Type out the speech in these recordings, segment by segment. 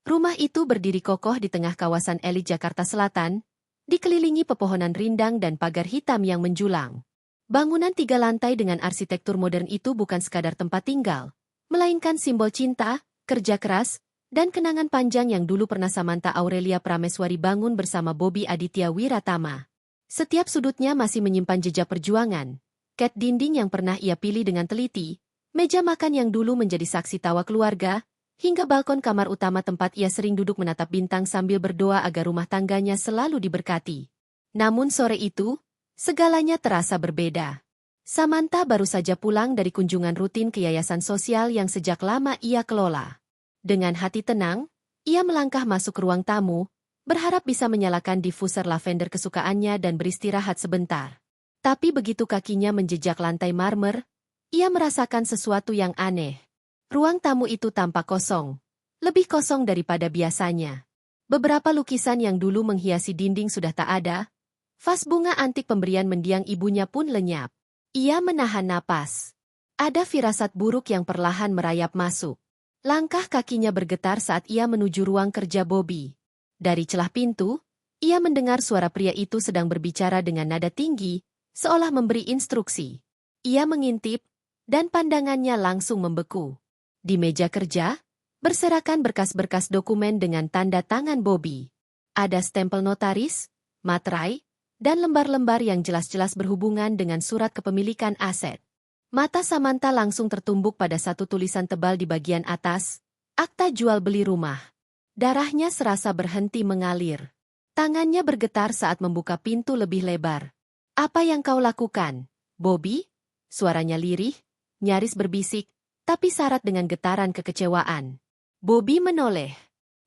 Rumah itu berdiri kokoh di tengah kawasan elit Jakarta Selatan, dikelilingi pepohonan rindang dan pagar hitam yang menjulang. Bangunan 3 lantai dengan arsitektur modern itu bukan sekadar tempat tinggal, melainkan simbol cinta, kerja keras, dan kenangan panjang yang dulu pernah Samantha Aurelia Prameswari bangun bersama Bobby Aditya Wiratama. Setiap sudutnya masih menyimpan jejak perjuangan, cat dinding yang pernah ia pilih dengan teliti, meja makan yang dulu menjadi saksi tawa keluarga, hingga balkon kamar utama tempat ia sering duduk menatap bintang sambil berdoa agar rumah tangganya selalu diberkati. Namun sore itu, segalanya terasa berbeda. Samantha baru saja pulang dari kunjungan rutin ke yayasan sosial yang sejak lama ia kelola. Dengan hati tenang, ia melangkah masuk ruang tamu, berharap bisa menyalakan diffuser lavender kesukaannya dan beristirahat sebentar. Tapi begitu kakinya menjejak lantai marmer, ia merasakan sesuatu yang aneh. Ruang tamu itu tampak kosong, lebih kosong daripada biasanya. Beberapa lukisan yang dulu menghiasi dinding sudah tak ada, vas bunga antik pemberian mendiang ibunya pun lenyap. Ia menahan napas. Ada firasat buruk yang perlahan merayap masuk. Langkah kakinya bergetar saat ia menuju ruang kerja Bobby. Dari celah pintu, ia mendengar suara pria itu sedang berbicara dengan nada tinggi, seolah memberi instruksi. Ia mengintip, dan pandangannya langsung membeku. Di meja kerja, berserakan berkas-berkas dokumen dengan tanda tangan Bobby. Ada stempel notaris, materai, dan lembar-lembar yang jelas-jelas berhubungan dengan surat kepemilikan aset. Mata Samantha langsung tertumbuk pada satu tulisan tebal di bagian atas, akta jual beli rumah. Darahnya serasa berhenti mengalir. Tangannya bergetar saat membuka pintu lebih lebar. "Apa yang kau lakukan, Bobby?" Suaranya lirih, nyaris berbisik, tapi syarat dengan getaran kekecewaan. Bobby menoleh.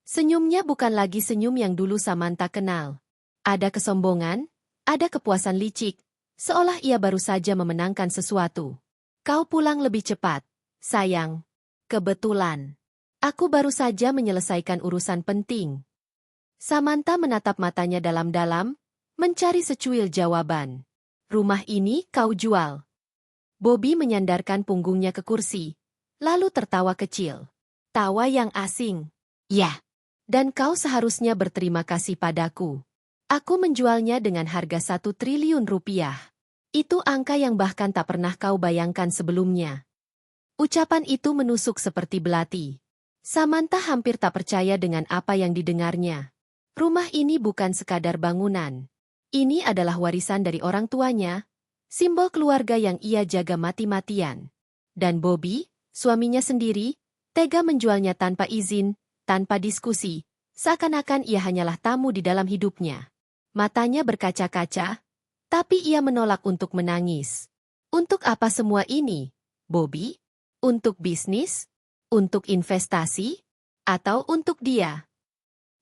Senyumnya bukan lagi senyum yang dulu Samantha kenal. Ada kesombongan, ada kepuasan licik, seolah ia baru saja memenangkan sesuatu. "Kau pulang lebih cepat, sayang. Kebetulan. Aku baru saja menyelesaikan urusan penting." Samantha menatap matanya dalam-dalam, mencari secuil jawaban. "Rumah ini kau jual?" Bobby menyandarkan punggungnya ke kursi, lalu tertawa kecil. Tawa yang asing. "Ya. Dan kau seharusnya berterima kasih padaku. Aku menjualnya dengan harga 1 triliun rupiah. Itu angka yang bahkan tak pernah kau bayangkan sebelumnya." Ucapan itu menusuk seperti belati. Samantha hampir tak percaya dengan apa yang didengarnya. Rumah ini bukan sekadar bangunan. Ini adalah warisan dari orang tuanya, simbol keluarga yang ia jaga mati-matian. Dan Bobby, suaminya sendiri, tega menjualnya tanpa izin, tanpa diskusi, seakan-akan ia hanyalah tamu di dalam hidupnya. Matanya berkaca-kaca, tapi ia menolak untuk menangis. "Untuk apa semua ini, Bobby? Untuk bisnis? Untuk investasi? Atau untuk dia?"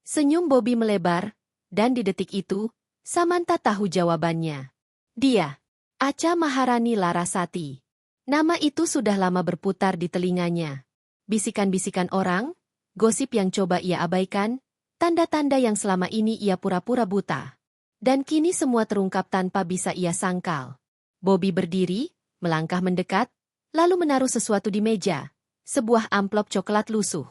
Senyum Bobby melebar, dan di detik itu, Samantha tahu jawabannya. Dia, Acha Maharani Larasati. Nama itu sudah lama berputar di telinganya. Bisikan-bisikan orang, gosip yang coba ia abaikan, tanda-tanda yang selama ini ia pura-pura buta. Dan kini semua terungkap tanpa bisa ia sangkal. Bobby berdiri, melangkah mendekat, lalu menaruh sesuatu di meja, sebuah amplop coklat lusuh.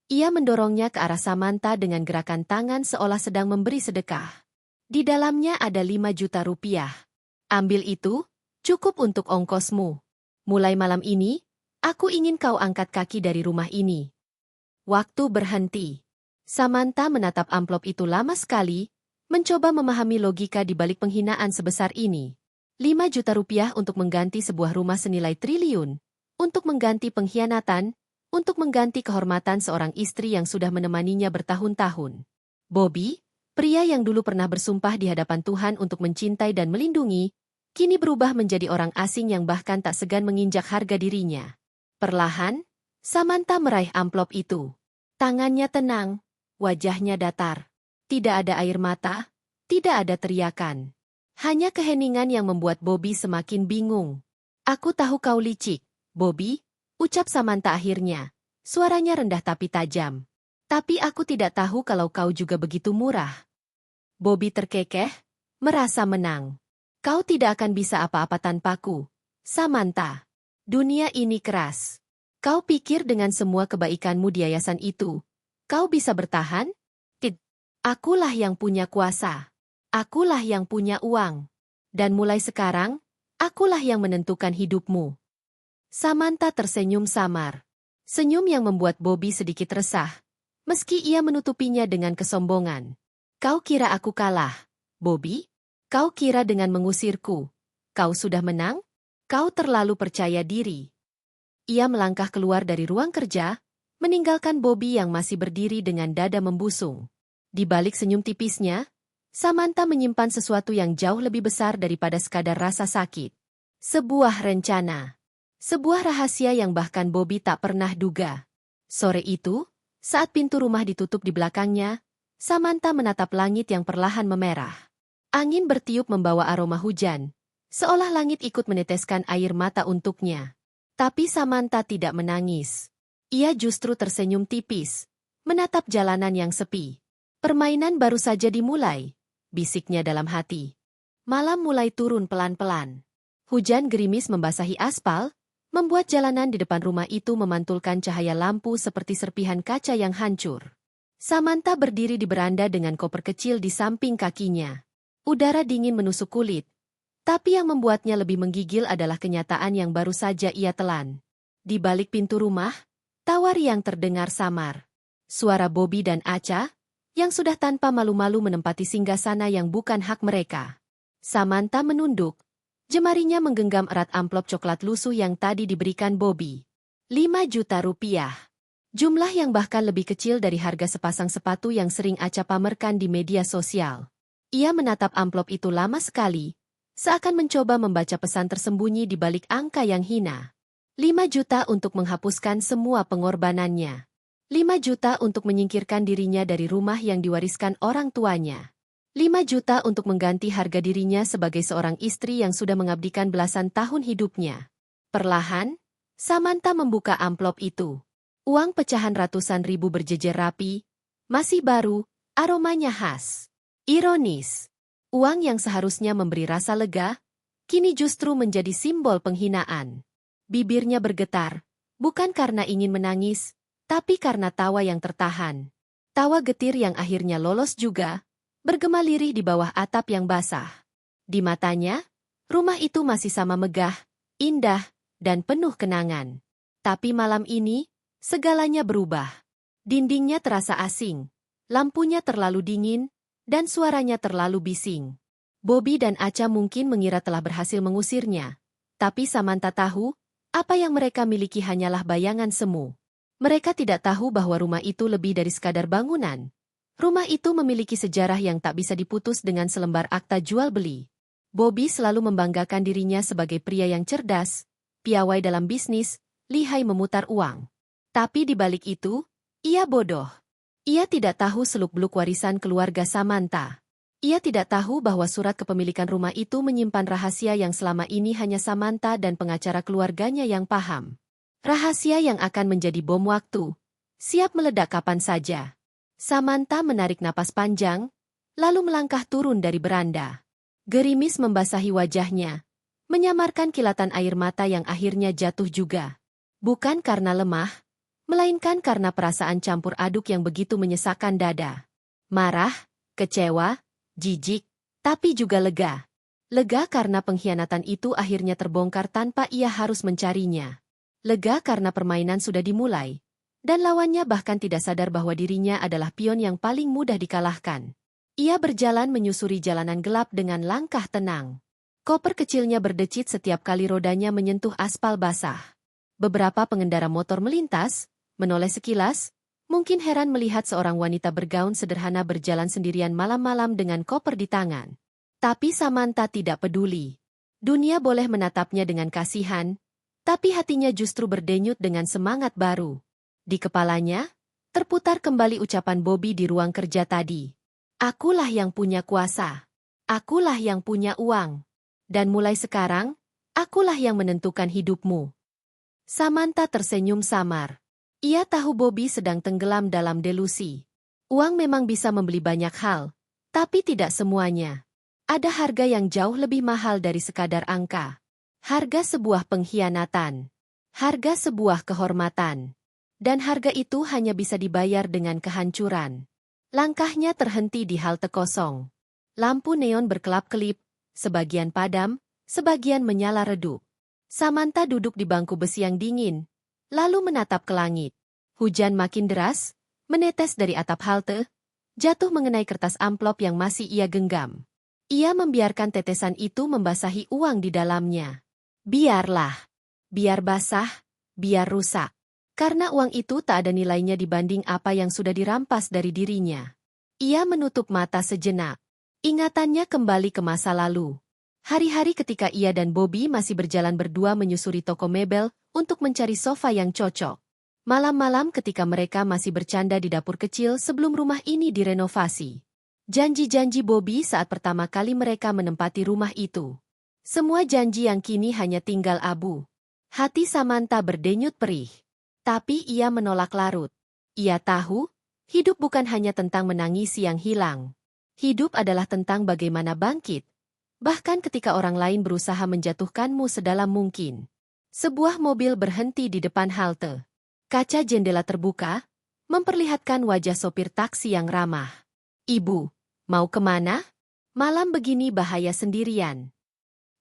Ia mendorongnya ke arah Samantha dengan gerakan tangan seolah sedang memberi sedekah. "Di dalamnya ada 5 juta rupiah. Ambil itu, cukup untuk ongkosmu. Mulai malam ini, aku ingin kau angkat kaki dari rumah ini." Waktu berhenti. Samantha menatap amplop itu lama sekali, mencoba memahami logika di balik penghinaan sebesar ini. 5 juta rupiah untuk mengganti sebuah rumah senilai triliun, untuk mengganti pengkhianatan, untuk mengganti kehormatan seorang istri yang sudah menemaninya bertahun-tahun. Bobby, pria yang dulu pernah bersumpah di hadapan Tuhan untuk mencintai dan melindungi, kini berubah menjadi orang asing yang bahkan tak segan menginjak harga dirinya. Perlahan, Samantha meraih amplop itu. Tangannya tenang, wajahnya datar. Tidak ada air mata, tidak ada teriakan. Hanya keheningan yang membuat Bobby semakin bingung. "Aku tahu kau licik, Bobby," ucap Samantha akhirnya. Suaranya rendah tapi tajam. "Tapi aku tidak tahu kalau kau juga begitu murah." Bobby terkekeh, merasa menang. "Kau tidak akan bisa apa-apa tanpaku, Samantha. Dunia ini keras. Kau pikir dengan semua kebaikanmu di yayasan itu, Kau bisa bertahan? Tid. Akulah yang punya kuasa. Akulah yang punya uang. Dan mulai sekarang, akulah yang menentukan hidupmu. Samantha tersenyum samar. Senyum yang membuat Bobby sedikit resah, meski ia menutupinya dengan kesombongan. Kau kira aku kalah, Bobby? Kau kira dengan mengusirku, kau sudah menang? Kau terlalu percaya diri. Ia melangkah keluar dari ruang kerja, meninggalkan Bobby yang masih berdiri dengan dada membusung. Di balik senyum tipisnya, Samantha menyimpan sesuatu yang jauh lebih besar daripada sekadar rasa sakit. Sebuah rencana. Sebuah rahasia yang bahkan Bobby tak pernah duga. Sore itu, saat pintu rumah ditutup di belakangnya, Samantha menatap langit yang perlahan memerah. Angin bertiup membawa aroma hujan, seolah langit ikut meneteskan air mata untuknya. Tapi Samantha tidak menangis. Ia justru tersenyum tipis, menatap jalanan yang sepi. Permainan baru saja dimulai, bisiknya dalam hati. Malam mulai turun pelan-pelan. Hujan gerimis membasahi aspal, membuat jalanan di depan rumah itu memantulkan cahaya lampu seperti serpihan kaca yang hancur. Samantha berdiri di beranda dengan koper kecil di samping kakinya. Udara dingin menusuk kulit, tapi yang membuatnya lebih menggigil adalah kenyataan yang baru saja ia telan. Di balik pintu rumah, tawar yang terdengar samar. Suara Bobby dan Acha, yang sudah tanpa malu-malu menempati singgasana yang bukan hak mereka. Samantha menunduk. Jemarinya menggenggam erat amplop coklat lusuh yang tadi diberikan Bobby. 5 juta rupiah. Jumlah yang bahkan lebih kecil dari harga sepasang sepatu yang sering Acha pamerkan di media sosial. Ia menatap amplop itu lama sekali, seakan mencoba membaca pesan tersembunyi di balik angka yang hina. 5 juta untuk menghapuskan semua pengorbanannya. 5 juta untuk menyingkirkan dirinya dari rumah yang diwariskan orang tuanya. 5 juta untuk mengganti harga dirinya sebagai seorang istri yang sudah mengabdikan belasan tahun hidupnya. Perlahan, Samantha membuka amplop itu. Uang pecahan ratusan ribu berjejer rapi, masih baru, aromanya khas. Ironis, uang yang seharusnya memberi rasa lega, kini justru menjadi simbol penghinaan. Bibirnya bergetar, bukan karena ingin menangis, tapi karena tawa yang tertahan. Tawa getir yang akhirnya lolos juga, bergema lirih di bawah atap yang basah. Di matanya, rumah itu masih sama megah, indah, dan penuh kenangan. Tapi malam ini, segalanya berubah. Dindingnya terasa asing, lampunya terlalu dingin, dan suaranya terlalu bising. Bobby dan Acha mungkin mengira telah berhasil mengusirnya, tapi Samantha tahu, apa yang mereka miliki hanyalah bayangan semu. Mereka tidak tahu bahwa rumah itu lebih dari sekadar bangunan. Rumah itu memiliki sejarah yang tak bisa diputus dengan selembar akta jual beli. Bobby selalu membanggakan dirinya sebagai pria yang cerdas, piawai dalam bisnis, lihai memutar uang. Tapi di balik itu, ia bodoh. Ia tidak tahu seluk-beluk warisan keluarga Samantha. Ia tidak tahu bahwa surat kepemilikan rumah itu menyimpan rahasia yang selama ini hanya Samantha dan pengacara keluarganya yang paham. Rahasia yang akan menjadi bom waktu, siap meledak kapan saja. Samantha menarik napas panjang, lalu melangkah turun dari beranda. Gerimis membasahi wajahnya, menyamarkan kilatan air mata yang akhirnya jatuh juga. Bukan karena lemah, melainkan karena perasaan campur aduk yang begitu menyesakkan dada. Marah, kecewa, jijik, tapi juga lega. Lega karena pengkhianatan itu akhirnya terbongkar tanpa ia harus mencarinya. Lega karena permainan sudah dimulai. Dan lawannya bahkan tidak sadar bahwa dirinya adalah pion yang paling mudah dikalahkan. Ia berjalan menyusuri jalanan gelap dengan langkah tenang. Koper kecilnya berdecit setiap kali rodanya menyentuh aspal basah. Beberapa pengendara motor melintas, menoleh sekilas, mungkin heran melihat seorang wanita bergaun sederhana berjalan sendirian malam-malam dengan koper di tangan. Tapi Samantha tidak peduli. Dunia boleh menatapnya dengan kasihan, tapi hatinya justru berdenyut dengan semangat baru. Di kepalanya, terputar kembali ucapan Bobby di ruang kerja tadi. Akulah yang punya kuasa. Akulah yang punya uang. Dan mulai sekarang, akulah yang menentukan hidupmu. Samantha tersenyum samar. Ia tahu Bobby sedang tenggelam dalam delusi. Uang memang bisa membeli banyak hal, tapi tidak semuanya. Ada harga yang jauh lebih mahal dari sekadar angka. Harga sebuah pengkhianatan. Harga sebuah kehormatan. Dan harga itu hanya bisa dibayar dengan kehancuran. Langkahnya terhenti di halte kosong. Lampu neon berkelap-kelip, sebagian padam, sebagian menyala redup. Samantha duduk di bangku besi yang dingin, lalu menatap ke langit. Hujan makin deras, menetes dari atap halte, jatuh mengenai kertas amplop yang masih ia genggam. Ia membiarkan tetesan itu membasahi uang di dalamnya. Biarlah. Biar basah, biar rusak. Karena uang itu tak ada nilainya dibanding apa yang sudah dirampas dari dirinya. Ia menutup mata sejenak. Ingatannya kembali ke masa lalu. Hari-hari ketika ia dan Bobby masih berjalan berdua menyusuri toko mebel untuk mencari sofa yang cocok. Malam-malam ketika mereka masih bercanda di dapur kecil sebelum rumah ini direnovasi. Janji-janji Bobby saat pertama kali mereka menempati rumah itu. Semua janji yang kini hanya tinggal abu. Hati Samantha berdenyut perih. Tapi ia menolak larut. Ia tahu, hidup bukan hanya tentang menangisi yang hilang. Hidup adalah tentang bagaimana bangkit. Bahkan ketika orang lain berusaha menjatuhkanmu sedalam mungkin. Sebuah mobil berhenti di depan halte. Kaca jendela terbuka, memperlihatkan wajah sopir taksi yang ramah. Ibu, mau kemana? Malam begini bahaya sendirian.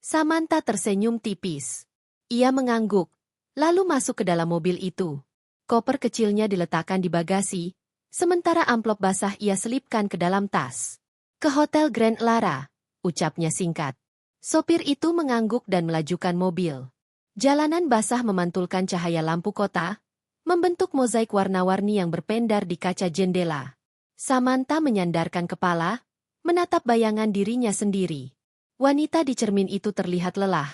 Samantha tersenyum tipis. Ia mengangguk, lalu masuk ke dalam mobil itu. Koper kecilnya diletakkan di bagasi, sementara amplop basah ia selipkan ke dalam tas. Ke Hotel Grand Lara, ucapnya singkat. Sopir itu mengangguk dan melajukan mobil. Jalanan basah memantulkan cahaya lampu kota, membentuk mozaik warna-warni yang berpendar di kaca jendela. Samantha menyandarkan kepala, menatap bayangan dirinya sendiri. Wanita di cermin itu terlihat lelah,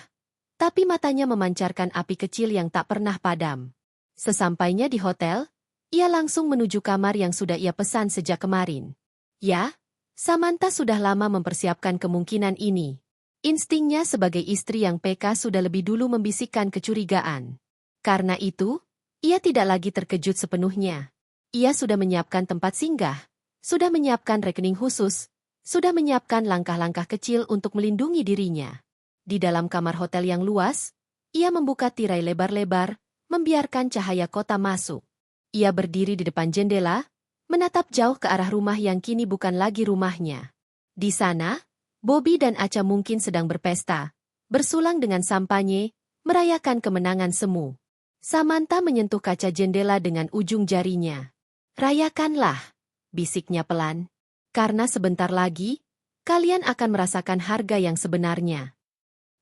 tapi matanya memancarkan api kecil yang tak pernah padam. Sesampainya di hotel, ia langsung menuju kamar yang sudah ia pesan sejak kemarin. Ya, Samantha sudah lama mempersiapkan kemungkinan ini. Instingnya sebagai istri yang peka sudah lebih dulu membisikkan kecurigaan. Karena itu, ia tidak lagi terkejut sepenuhnya. Ia sudah menyiapkan tempat singgah, sudah menyiapkan rekening khusus, sudah menyiapkan langkah-langkah kecil untuk melindungi dirinya. Di dalam kamar hotel yang luas, ia membuka tirai lebar-lebar, membiarkan cahaya kota masuk. Ia berdiri di depan jendela, menatap jauh ke arah rumah yang kini bukan lagi rumahnya. Di sana, Bobby dan Acha mungkin sedang berpesta, bersulang dengan sampanye, merayakan kemenangan semu. Samantha menyentuh kaca jendela dengan ujung jarinya. "Rayakanlah," bisiknya pelan. "Karena sebentar lagi, kalian akan merasakan harga yang sebenarnya."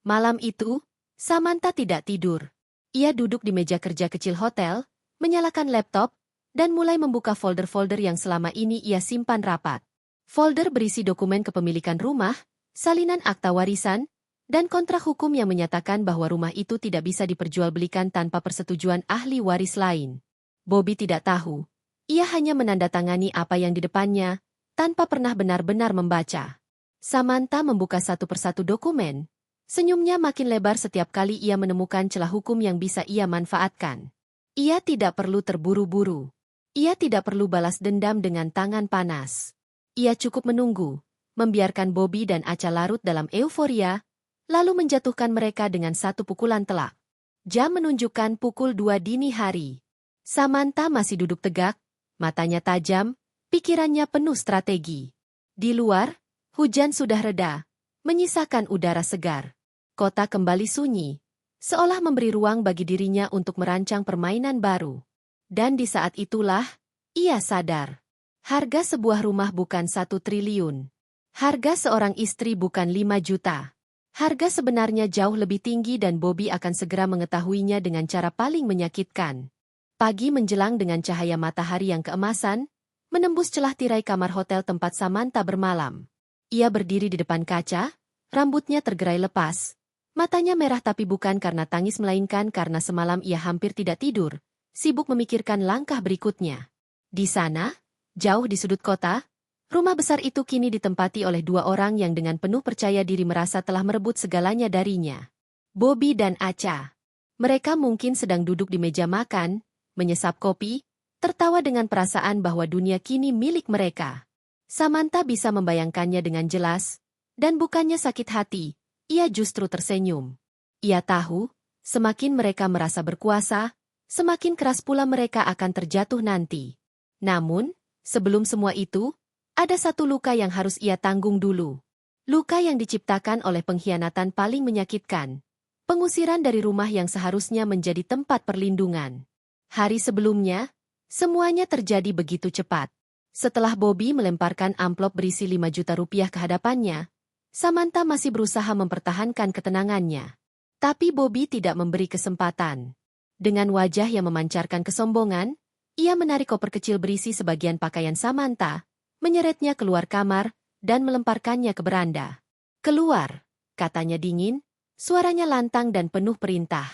Malam itu, Samantha tidak tidur. Ia duduk di meja kerja kecil hotel, menyalakan laptop, dan mulai membuka folder-folder yang selama ini ia simpan rapat. Folder berisi dokumen kepemilikan rumah, salinan akta warisan, dan kontrak hukum yang menyatakan bahwa rumah itu tidak bisa diperjualbelikan tanpa persetujuan ahli waris lain. Bobby tidak tahu. Ia hanya menandatangani apa yang di depannya, tanpa pernah benar-benar membaca. Samantha membuka satu persatu dokumen. Senyumnya makin lebar setiap kali ia menemukan celah hukum yang bisa ia manfaatkan. Ia tidak perlu terburu-buru. Ia tidak perlu balas dendam dengan tangan panas. Ia cukup menunggu, membiarkan Bobby dan Acha larut dalam euforia, lalu menjatuhkan mereka dengan satu pukulan telak. Jam menunjukkan pukul 2 dini hari. Samantha masih duduk tegak, matanya tajam, pikirannya penuh strategi. Di luar, hujan sudah reda, menyisakan udara segar. Kota kembali sunyi, seolah memberi ruang bagi dirinya untuk merancang permainan baru. Dan di saat itulah, ia sadar. Harga sebuah rumah bukan 1 triliun. Harga seorang istri bukan 5 juta. Harga sebenarnya jauh lebih tinggi dan Bobby akan segera mengetahuinya dengan cara paling menyakitkan. Pagi menjelang dengan cahaya matahari yang keemasan, menembus celah tirai kamar hotel tempat Samantha bermalam. Ia berdiri di depan kaca, rambutnya tergerai lepas. Matanya merah tapi bukan karena tangis melainkan karena semalam ia hampir tidak tidur, sibuk memikirkan langkah berikutnya. Di sana, jauh di sudut kota, rumah besar itu kini ditempati oleh 2 orang yang dengan penuh percaya diri merasa telah merebut segalanya darinya. Bobby dan Acha. Mereka mungkin sedang duduk di meja makan, menyesap kopi, tertawa dengan perasaan bahwa dunia kini milik mereka. Samantha bisa membayangkannya dengan jelas, dan bukannya sakit hati, ia justru tersenyum. Ia tahu, semakin mereka merasa berkuasa, semakin keras pula mereka akan terjatuh nanti. Namun, sebelum semua itu, ada satu luka yang harus ia tanggung dulu. Luka yang diciptakan oleh pengkhianatan paling menyakitkan. Pengusiran dari rumah yang seharusnya menjadi tempat perlindungan. Hari sebelumnya, semuanya terjadi begitu cepat. Setelah Bobby melemparkan amplop berisi 5 juta rupiah ke hadapannya, Samantha masih berusaha mempertahankan ketenangannya. Tapi Bobby tidak memberi kesempatan. Dengan wajah yang memancarkan kesombongan, ia menarik koper kecil berisi sebagian pakaian Samantha, menyeretnya keluar kamar, dan melemparkannya ke beranda. "Keluar," katanya dingin, suaranya lantang dan penuh perintah.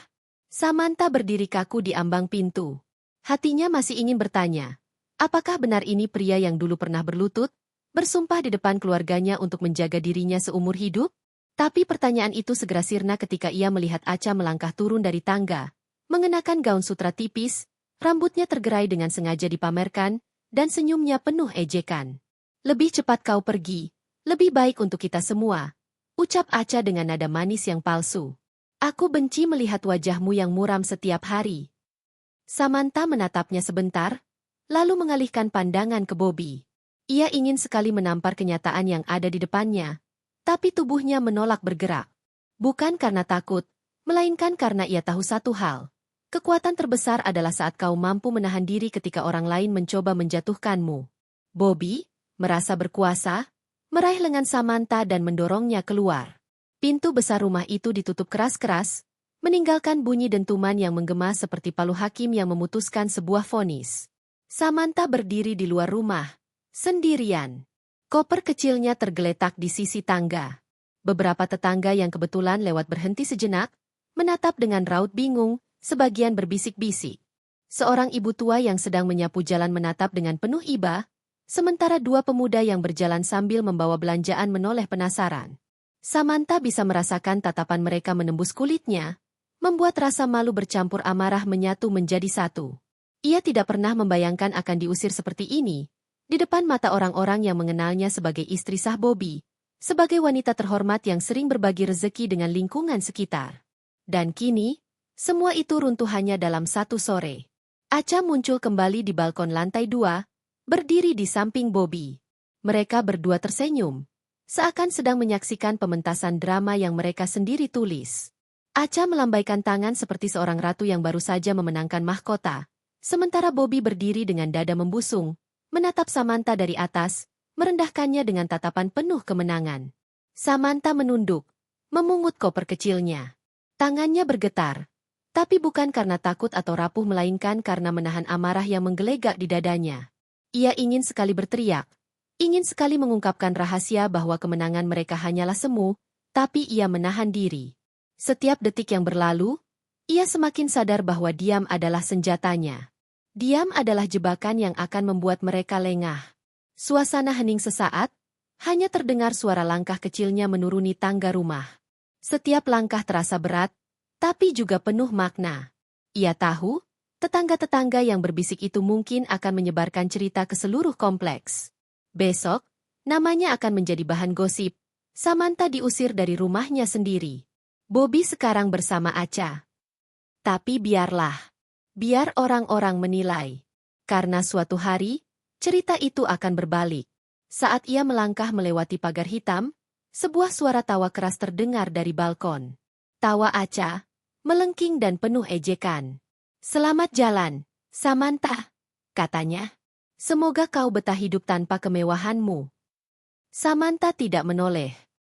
Samantha berdiri kaku di ambang pintu. Hatinya masih ingin bertanya, apakah benar ini pria yang dulu pernah berlutut, bersumpah di depan keluarganya untuk menjaga dirinya seumur hidup? Tapi pertanyaan itu segera sirna ketika ia melihat Acha melangkah turun dari tangga, mengenakan gaun sutra tipis, rambutnya tergerai dengan sengaja dipamerkan, dan senyumnya penuh ejekan. "Lebih cepat kau pergi, lebih baik untuk kita semua," ucap Acha dengan nada manis yang palsu. "Aku benci melihat wajahmu yang muram setiap hari." Samantha menatapnya sebentar, lalu mengalihkan pandangan ke Bobby. Ia ingin sekali menampar kenyataan yang ada di depannya, tapi tubuhnya menolak bergerak. Bukan karena takut, melainkan karena ia tahu satu hal. Kekuatan terbesar adalah saat kau mampu menahan diri ketika orang lain mencoba menjatuhkanmu. Bobby merasa berkuasa, meraih lengan Samantha dan mendorongnya keluar. Pintu besar rumah itu ditutup keras-keras, meninggalkan bunyi dentuman yang menggema seperti palu hakim yang memutuskan sebuah vonis. Samantha berdiri di luar rumah, sendirian. Koper kecilnya tergeletak di sisi tangga. Beberapa tetangga yang kebetulan lewat berhenti sejenak, menatap dengan raut bingung, sebagian berbisik-bisik. Seorang ibu tua yang sedang menyapu jalan menatap dengan penuh iba, sementara dua pemuda yang berjalan sambil membawa belanjaan menoleh penasaran. Samantha bisa merasakan tatapan mereka menembus kulitnya, membuat rasa malu bercampur amarah menyatu menjadi satu. Ia tidak pernah membayangkan akan diusir seperti ini, di depan mata orang-orang yang mengenalnya sebagai istri sah Bobby, sebagai wanita terhormat yang sering berbagi rezeki dengan lingkungan sekitar. Dan kini, semua itu runtuh hanya dalam satu sore. Acha muncul kembali di balkon lantai 2, berdiri di samping Bobby. Mereka berdua tersenyum, seakan sedang menyaksikan pementasan drama yang mereka sendiri tulis. Acha melambaikan tangan seperti seorang ratu yang baru saja memenangkan mahkota, sementara Bobby berdiri dengan dada membusung, menatap Samantha dari atas, merendahkannya dengan tatapan penuh kemenangan. Samantha menunduk, memungut koper kecilnya. Tangannya bergetar, tapi bukan karena takut atau rapuh melainkan karena menahan amarah yang menggelegak di dadanya. Ia ingin sekali berteriak, ingin sekali mengungkapkan rahasia bahwa kemenangan mereka hanyalah semu, tapi ia menahan diri. Setiap detik yang berlalu, ia semakin sadar bahwa diam adalah senjatanya. Diam adalah jebakan yang akan membuat mereka lengah. Suasana hening sesaat, hanya terdengar suara langkah kecilnya menuruni tangga rumah. Setiap langkah terasa berat, tapi juga penuh makna. Ia tahu, tetangga-tetangga yang berbisik itu mungkin akan menyebarkan cerita ke seluruh kompleks. Besok, namanya akan menjadi bahan gosip. Samantha diusir dari rumahnya sendiri. Bobby sekarang bersama Acha. Tapi biarlah. Biar orang-orang menilai. Karena suatu hari, cerita itu akan berbalik. Saat ia melangkah melewati pagar hitam, sebuah suara tawa keras terdengar dari balkon. Tawa Acha, melengking dan penuh ejekan. "Selamat jalan, Samantha," katanya. "Semoga kau betah hidup tanpa kemewahanmu." Samantha tidak menoleh.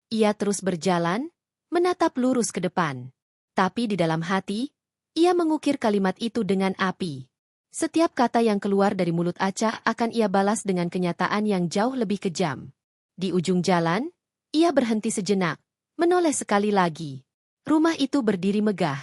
Ia terus berjalan, menatap lurus ke depan. Tapi di dalam hati, ia mengukir kalimat itu dengan api. Setiap kata yang keluar dari mulut Acha akan ia balas dengan kenyataan yang jauh lebih kejam. Di ujung jalan, ia berhenti sejenak, menoleh sekali lagi. Rumah itu berdiri megah,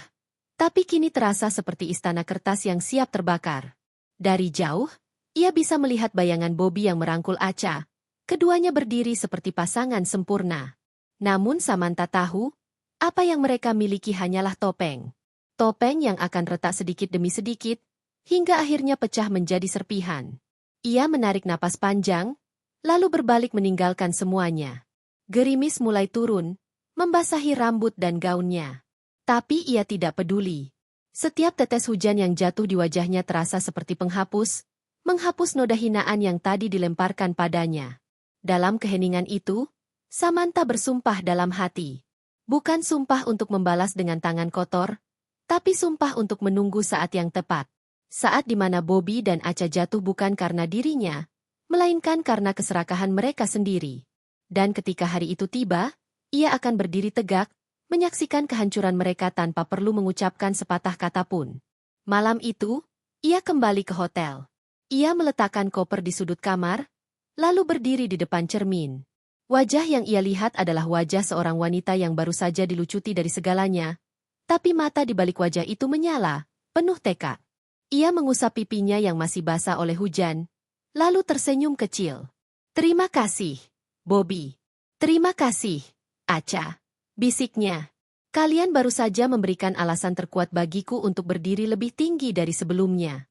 tapi kini terasa seperti istana kertas yang siap terbakar. Dari jauh, ia bisa melihat bayangan Bobby yang merangkul Acha. Keduanya berdiri seperti pasangan sempurna. Namun Samantha tahu, apa yang mereka miliki hanyalah topeng. Topeng yang akan retak sedikit demi sedikit, hingga akhirnya pecah menjadi serpihan. Ia menarik napas panjang, lalu berbalik meninggalkan semuanya. Gerimis mulai turun, membasahi rambut dan gaunnya. Tapi ia tidak peduli. Setiap tetes hujan yang jatuh di wajahnya terasa seperti penghapus, menghapus noda hinaan yang tadi dilemparkan padanya. Dalam keheningan itu, Samantha bersumpah dalam hati. Bukan sumpah untuk membalas dengan tangan kotor, tapi sumpah untuk menunggu saat yang tepat. Saat di mana Bobby dan Acha jatuh bukan karena dirinya, melainkan karena keserakahan mereka sendiri. Dan ketika hari itu tiba, ia akan berdiri tegak, menyaksikan kehancuran mereka tanpa perlu mengucapkan sepatah kata pun. Malam itu, ia kembali ke hotel. Ia meletakkan koper di sudut kamar, lalu berdiri di depan cermin. Wajah yang ia lihat adalah wajah seorang wanita yang baru saja dilucuti dari segalanya, tapi mata di balik wajah itu menyala, penuh tekad. Ia mengusap pipinya yang masih basah oleh hujan, lalu tersenyum kecil. "Terima kasih, Bobby. Terima kasih, Acha," bisiknya. "Kalian baru saja memberikan alasan terkuat bagiku untuk berdiri lebih tinggi dari sebelumnya."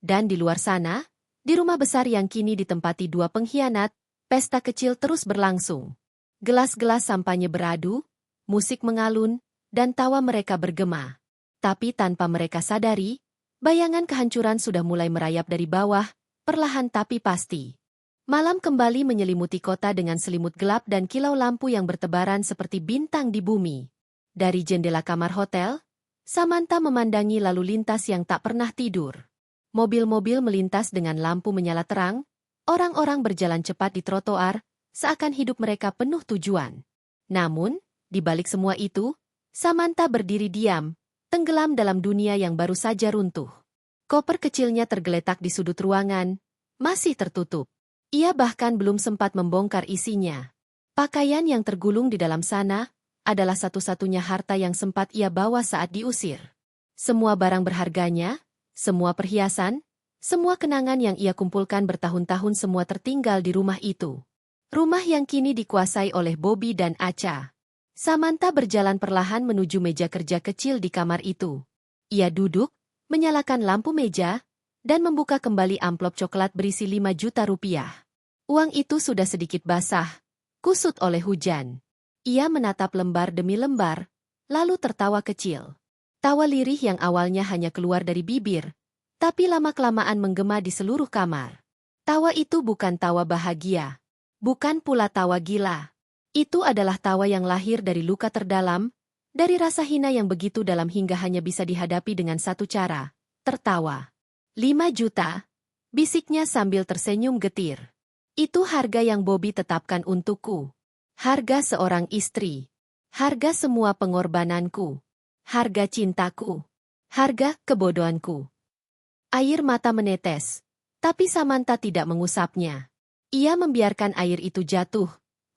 Dan di luar sana, di rumah besar yang kini ditempati dua pengkhianat, pesta kecil terus berlangsung. Gelas-gelas sampanye beradu, musik mengalun, dan tawa mereka bergema. Tapi tanpa mereka sadari, bayangan kehancuran sudah mulai merayap dari bawah, perlahan tapi pasti. Malam kembali menyelimuti kota dengan selimut gelap dan kilau lampu yang bertebaran seperti bintang di bumi. Dari jendela kamar hotel, Samantha memandangi lalu lintas yang tak pernah tidur. Mobil-mobil melintas dengan lampu menyala terang, orang-orang berjalan cepat di trotoar, seakan hidup mereka penuh tujuan. Namun, di balik semua itu, Samantha berdiri diam, tenggelam dalam dunia yang baru saja runtuh. Koper kecilnya tergeletak di sudut ruangan, masih tertutup. Ia bahkan belum sempat membongkar isinya. Pakaian yang tergulung di dalam sana adalah satu-satunya harta yang sempat ia bawa saat diusir. Semua barang berharganya, semua perhiasan, semua kenangan yang ia kumpulkan bertahun-tahun semua tertinggal di rumah itu. Rumah yang kini dikuasai oleh Bobby dan Acha. Samantha berjalan perlahan menuju meja kerja kecil di kamar itu. Ia duduk, menyalakan lampu meja, dan membuka kembali amplop coklat berisi 5 juta rupiah. Uang itu sudah sedikit basah, kusut oleh hujan. Ia menatap lembar demi lembar, lalu tertawa kecil. Tawa lirih yang awalnya hanya keluar dari bibir, tapi lama-kelamaan menggema di seluruh kamar. Tawa itu bukan tawa bahagia, bukan pula tawa gila. Itu adalah tawa yang lahir dari luka terdalam, dari rasa hina yang begitu dalam hingga hanya bisa dihadapi dengan satu cara, tertawa. 5 juta, bisiknya sambil tersenyum getir. Itu harga yang Bobby tetapkan untukku. Harga seorang istri. Harga semua pengorbananku. Harga cintaku. Harga kebodohanku. Air mata menetes, tapi Samantha tidak mengusapnya. Ia membiarkan air itu jatuh,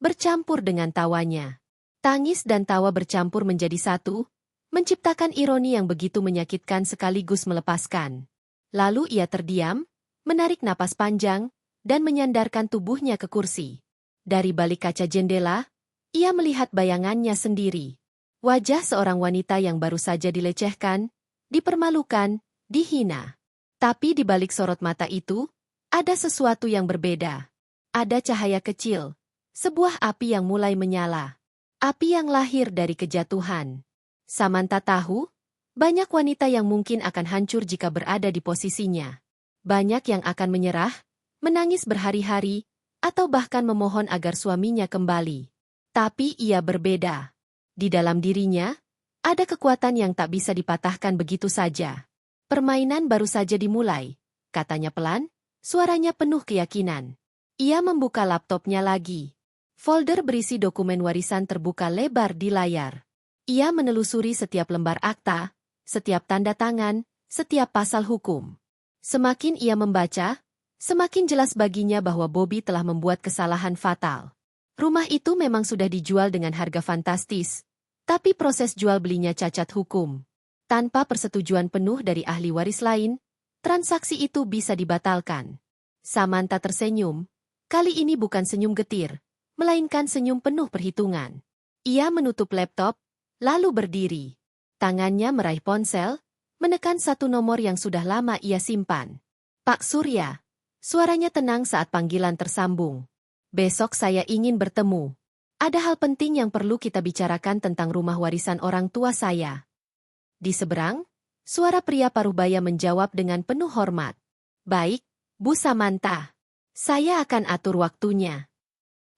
bercampur dengan tawanya. Tangis dan tawa bercampur menjadi satu, menciptakan ironi yang begitu menyakitkan sekaligus melepaskan. Lalu ia terdiam, menarik napas panjang, dan menyandarkan tubuhnya ke kursi. Dari balik kaca jendela, ia melihat bayangannya sendiri. Wajah seorang wanita yang baru saja dilecehkan, dipermalukan, dihina. Tapi di balik sorot mata itu, ada sesuatu yang berbeda. Ada cahaya kecil, sebuah api yang mulai menyala. Api yang lahir dari kejatuhan. Samantha tahu, banyak wanita yang mungkin akan hancur jika berada di posisinya. Banyak yang akan menyerah, menangis berhari-hari, atau bahkan memohon agar suaminya kembali. Tapi ia berbeda. Di dalam dirinya, ada kekuatan yang tak bisa dipatahkan begitu saja. Permainan baru saja dimulai, katanya pelan, suaranya penuh keyakinan. Ia membuka laptopnya lagi. Folder berisi dokumen warisan terbuka lebar di layar. Ia menelusuri setiap lembar akta, setiap tanda tangan, setiap pasal hukum. Semakin ia membaca, semakin jelas baginya bahwa Bobby telah membuat kesalahan fatal. Rumah itu memang sudah dijual dengan harga fantastis, tapi proses jual belinya cacat hukum. Tanpa persetujuan penuh dari ahli waris lain, transaksi itu bisa dibatalkan. Samantha tersenyum. Kali ini bukan senyum getir, melainkan senyum penuh perhitungan. Ia menutup laptop, lalu berdiri. Tangannya meraih ponsel, menekan satu nomor yang sudah lama ia simpan. "Pak Surya." Suaranya tenang saat panggilan tersambung. "Besok saya ingin bertemu. Ada hal penting yang perlu kita bicarakan tentang rumah warisan orang tua saya." Di seberang, Suara pria paruh baya menjawab dengan penuh hormat. Baik, Bu Samantha. Saya akan atur waktunya.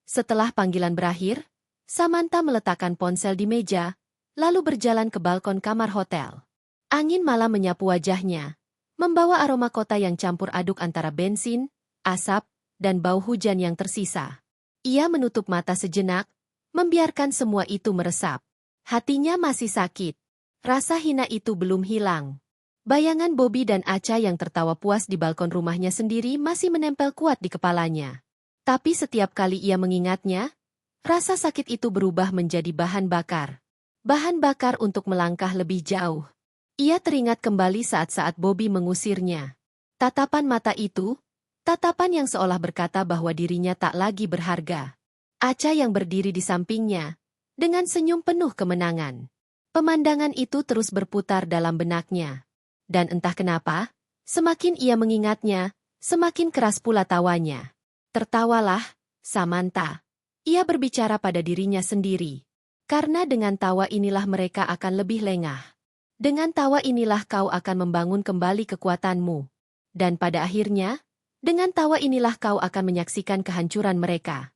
Setelah panggilan berakhir, Samantha meletakkan ponsel di meja, lalu berjalan ke balkon kamar hotel. Angin malam menyapu wajahnya, membawa aroma kota yang campur aduk antara bensin, asap, dan bau hujan yang tersisa. Ia menutup mata sejenak, membiarkan semua itu meresap. Hatinya masih sakit. Rasa hina itu belum hilang. Bayangan Bobby dan Acha yang tertawa puas di balkon rumahnya sendiri masih menempel kuat di kepalanya. Tapi setiap kali ia mengingatnya, rasa sakit itu berubah menjadi bahan bakar. Bahan bakar untuk melangkah lebih jauh. Ia teringat kembali saat-saat Bobby mengusirnya. Tatapan mata itu, tatapan yang seolah berkata bahwa dirinya tak lagi berharga. Acha yang berdiri di sampingnya, dengan senyum penuh kemenangan. Pemandangan itu terus berputar dalam benaknya. Dan entah kenapa, semakin ia mengingatnya, semakin keras pula tawanya. Tertawalah, Samantha. Ia berbicara pada dirinya sendiri. Karena dengan tawa inilah mereka akan lebih lengah. Dengan tawa inilah kau akan membangun kembali kekuatanmu. Dan pada akhirnya, dengan tawa inilah kau akan menyaksikan kehancuran mereka.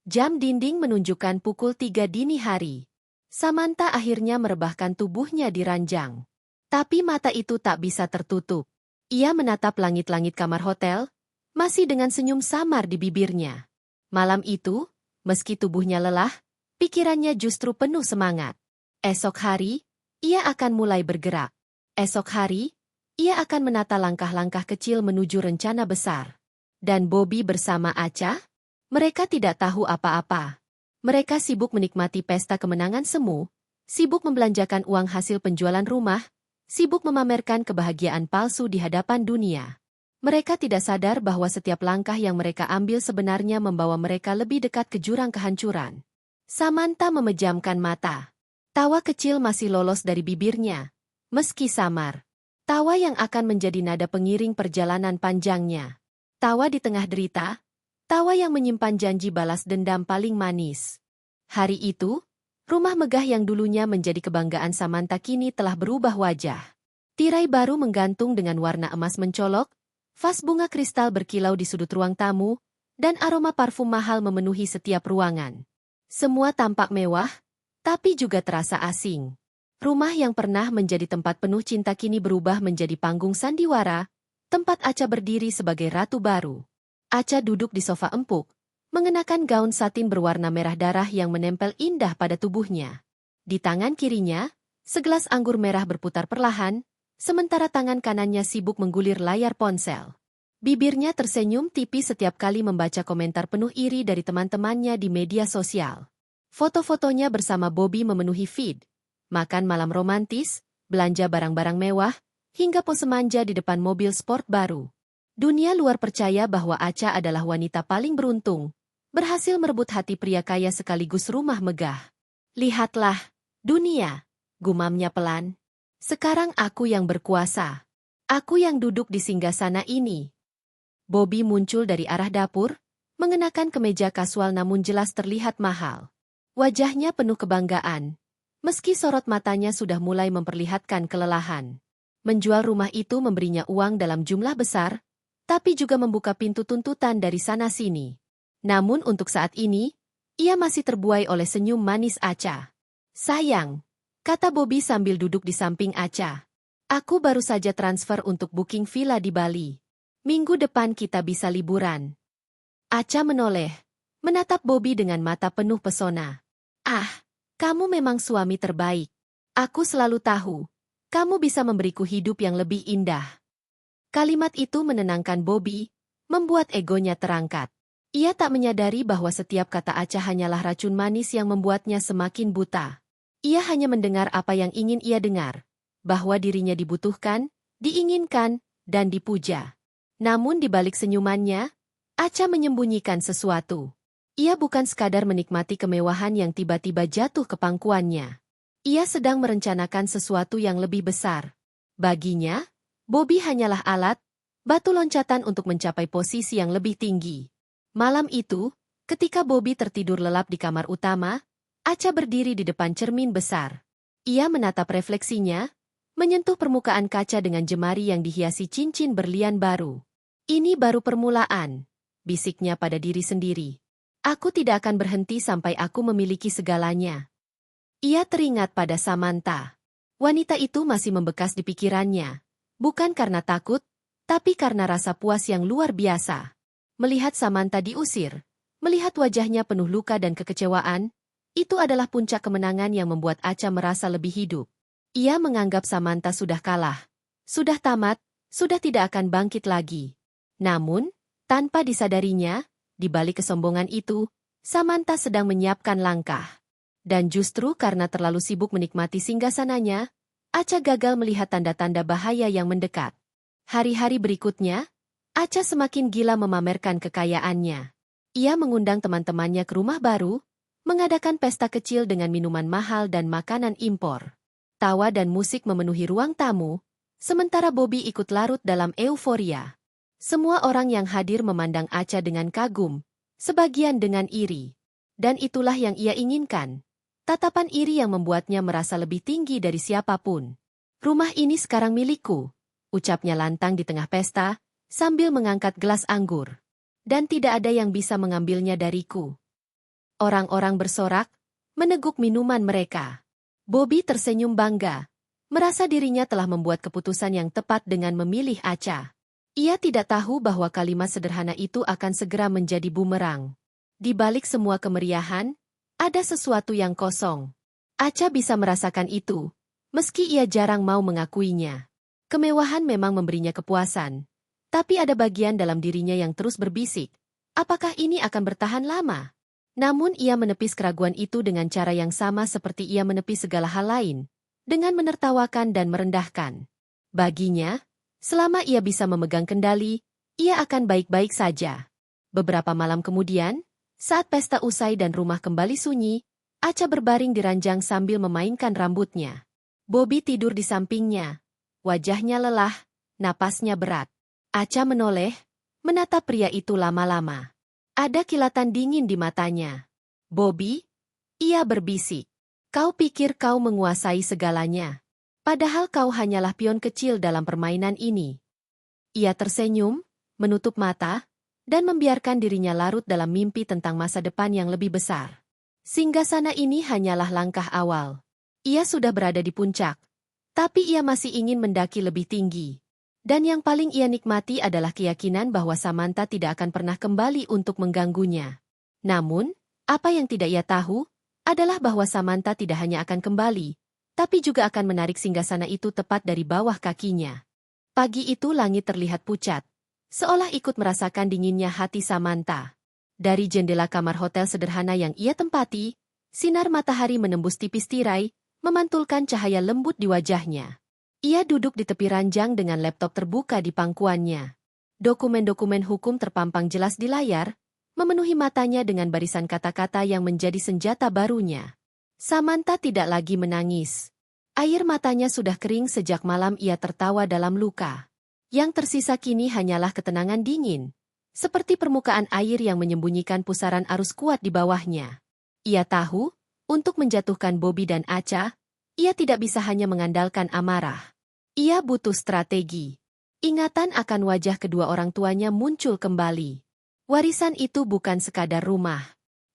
Jam dinding menunjukkan pukul 3 dini hari. Samantha akhirnya merebahkan tubuhnya di ranjang. Tapi mata itu tak bisa tertutup. Ia menatap langit-langit kamar hotel, masih dengan senyum samar di bibirnya. Malam itu, meski tubuhnya lelah, pikirannya justru penuh semangat. Esok hari, ia akan mulai bergerak. Esok hari, ia akan menata langkah-langkah kecil menuju rencana besar. Dan Bobby bersama Acha? Mereka tidak tahu apa-apa. Mereka sibuk menikmati pesta kemenangan semu, sibuk membelanjakan uang hasil penjualan rumah, sibuk memamerkan kebahagiaan palsu di hadapan dunia. Mereka tidak sadar bahwa setiap langkah yang mereka ambil sebenarnya membawa mereka lebih dekat ke jurang kehancuran. Samantha memejamkan mata. Tawa kecil masih lolos dari bibirnya, meski samar. Tawa yang akan menjadi nada pengiring perjalanan panjangnya. Tawa di tengah derita, tawa yang menyimpan janji balas dendam paling manis. Hari itu, rumah megah yang dulunya menjadi kebanggaan Samantha kini telah berubah wajah. Tirai baru menggantung dengan warna emas mencolok, vas bunga kristal berkilau di sudut ruang tamu, dan aroma parfum mahal memenuhi setiap ruangan. Semua tampak mewah, tapi juga terasa asing. Rumah yang pernah menjadi tempat penuh cinta kini berubah menjadi panggung sandiwara, tempat Acha berdiri sebagai ratu baru. Acha duduk di sofa empuk, mengenakan gaun satin berwarna merah darah yang menempel indah pada tubuhnya. Di tangan kirinya, segelas anggur merah berputar perlahan, sementara tangan kanannya sibuk menggulir layar ponsel. Bibirnya tersenyum tipis setiap kali membaca komentar penuh iri dari teman-temannya di media sosial. Foto-fotonya bersama Bobby memenuhi feed. Makan malam romantis, belanja barang-barang mewah, hingga pose manja di depan mobil sport baru. Dunia luar percaya bahwa Acha adalah wanita paling beruntung, berhasil merebut hati pria kaya sekaligus rumah megah. Lihatlah, dunia, gumamnya pelan. Sekarang aku yang berkuasa. Aku yang duduk di singgasana ini. Bobby muncul dari arah dapur, mengenakan kemeja kasual namun jelas terlihat mahal. Wajahnya penuh kebanggaan, meski sorot matanya sudah mulai memperlihatkan kelelahan. Menjual rumah itu memberinya uang dalam jumlah besar, tapi juga membuka pintu tuntutan dari sana-sini. Namun untuk saat ini, ia masih terbuai oleh senyum manis Acha. Sayang, kata Bobby sambil duduk di samping Acha. Aku baru saja transfer untuk booking villa di Bali. Minggu depan kita bisa liburan. Acha menoleh, menatap Bobby dengan mata penuh pesona. Ah, kamu memang suami terbaik. Aku selalu tahu, kamu bisa memberiku hidup yang lebih indah. Kalimat itu menenangkan Bobby, membuat egonya terangkat. Ia tak menyadari bahwa setiap kata Acha hanyalah racun manis yang membuatnya semakin buta. Ia hanya mendengar apa yang ingin ia dengar, bahwa dirinya dibutuhkan, diinginkan, dan dipuja. Namun di balik senyumannya, Acha menyembunyikan sesuatu. Ia bukan sekadar menikmati kemewahan yang tiba-tiba jatuh ke pangkuannya. Ia sedang merencanakan sesuatu yang lebih besar. Baginya, Bobby hanyalah alat, batu loncatan untuk mencapai posisi yang lebih tinggi. Malam itu, ketika Bobby tertidur lelap di kamar utama, Acha berdiri di depan cermin besar. Ia menatap refleksinya, menyentuh permukaan kaca dengan jemari yang dihiasi cincin berlian baru. Ini baru permulaan, bisiknya pada diri sendiri. Aku tidak akan berhenti sampai aku memiliki segalanya. Ia teringat pada Samantha. Wanita itu masih membekas di pikirannya. Bukan karena takut, tapi karena rasa puas yang luar biasa. Melihat Samantha diusir, melihat wajahnya penuh luka dan kekecewaan, itu adalah puncak kemenangan yang membuat Acha merasa lebih hidup. Ia menganggap Samantha sudah kalah, sudah tamat, sudah tidak akan bangkit lagi. Namun, tanpa disadarinya, di balik kesombongan itu, Samantha sedang menyiapkan langkah. Dan justru karena terlalu sibuk menikmati singgasananya, Acha gagal melihat tanda-tanda bahaya yang mendekat. Hari-hari berikutnya, Acha semakin gila memamerkan kekayaannya. Ia mengundang teman-temannya ke rumah baru, mengadakan pesta kecil dengan minuman mahal dan makanan impor. Tawa dan musik memenuhi ruang tamu, sementara Bobby ikut larut dalam euforia. Semua orang yang hadir memandang Acha dengan kagum, sebagian dengan iri. Dan itulah yang ia inginkan. Tatapan iri yang membuatnya merasa lebih tinggi dari siapapun. Rumah ini sekarang milikku, ucapnya lantang di tengah pesta, sambil mengangkat gelas anggur. Dan tidak ada yang bisa mengambilnya dariku. Orang-orang bersorak, meneguk minuman mereka. Bobby tersenyum bangga, merasa dirinya telah membuat keputusan yang tepat dengan memilih Acha. Ia tidak tahu bahwa kalimat sederhana itu akan segera menjadi bumerang. Di balik semua kemeriahan, ada sesuatu yang kosong. Acha bisa merasakan itu, meski ia jarang mau mengakuinya. Kemewahan memang memberinya kepuasan, tapi ada bagian dalam dirinya yang terus berbisik. Apakah ini akan bertahan lama? Namun ia menepis keraguan itu dengan cara yang sama seperti ia menepis segala hal lain, dengan menertawakan dan merendahkan. Baginya, selama ia bisa memegang kendali, ia akan baik-baik saja. Beberapa malam kemudian, saat pesta usai dan rumah kembali sunyi, Acha berbaring di ranjang sambil memainkan rambutnya. Bobby tidur di sampingnya. Wajahnya lelah, napasnya berat. Acha menoleh, menatap pria itu lama-lama. Ada kilatan dingin di matanya. Bobby, ia berbisik. Kau pikir kau menguasai segalanya. Padahal kau hanyalah pion kecil dalam permainan ini. Ia tersenyum, menutup mata, dan membiarkan dirinya larut dalam mimpi tentang masa depan yang lebih besar. Singgasana ini hanyalah langkah awal. Ia sudah berada di puncak, tapi ia masih ingin mendaki lebih tinggi. Dan yang paling ia nikmati adalah keyakinan bahwa Samantha tidak akan pernah kembali untuk mengganggunya. Namun, apa yang tidak ia tahu, adalah bahwa Samantha tidak hanya akan kembali, tapi juga akan menarik singgasana itu tepat dari bawah kakinya. Pagi itu langit terlihat pucat, seolah ikut merasakan dinginnya hati Samantha. Dari jendela kamar hotel sederhana yang ia tempati, sinar matahari menembus tipis tirai, memantulkan cahaya lembut di wajahnya. Ia duduk di tepi ranjang dengan laptop terbuka di pangkuannya. Dokumen-dokumen hukum terpampang jelas di layar, memenuhi matanya dengan barisan kata-kata yang menjadi senjata barunya. Samantha tidak lagi menangis. Air matanya sudah kering sejak malam ia tertawa dalam luka. Yang tersisa kini hanyalah ketenangan dingin, seperti permukaan air yang menyembunyikan pusaran arus kuat di bawahnya. Ia tahu, untuk menjatuhkan Bobby dan Acha, ia tidak bisa hanya mengandalkan amarah. Ia butuh strategi. Ingatan akan wajah kedua orang tuanya muncul kembali. Warisan itu bukan sekadar rumah.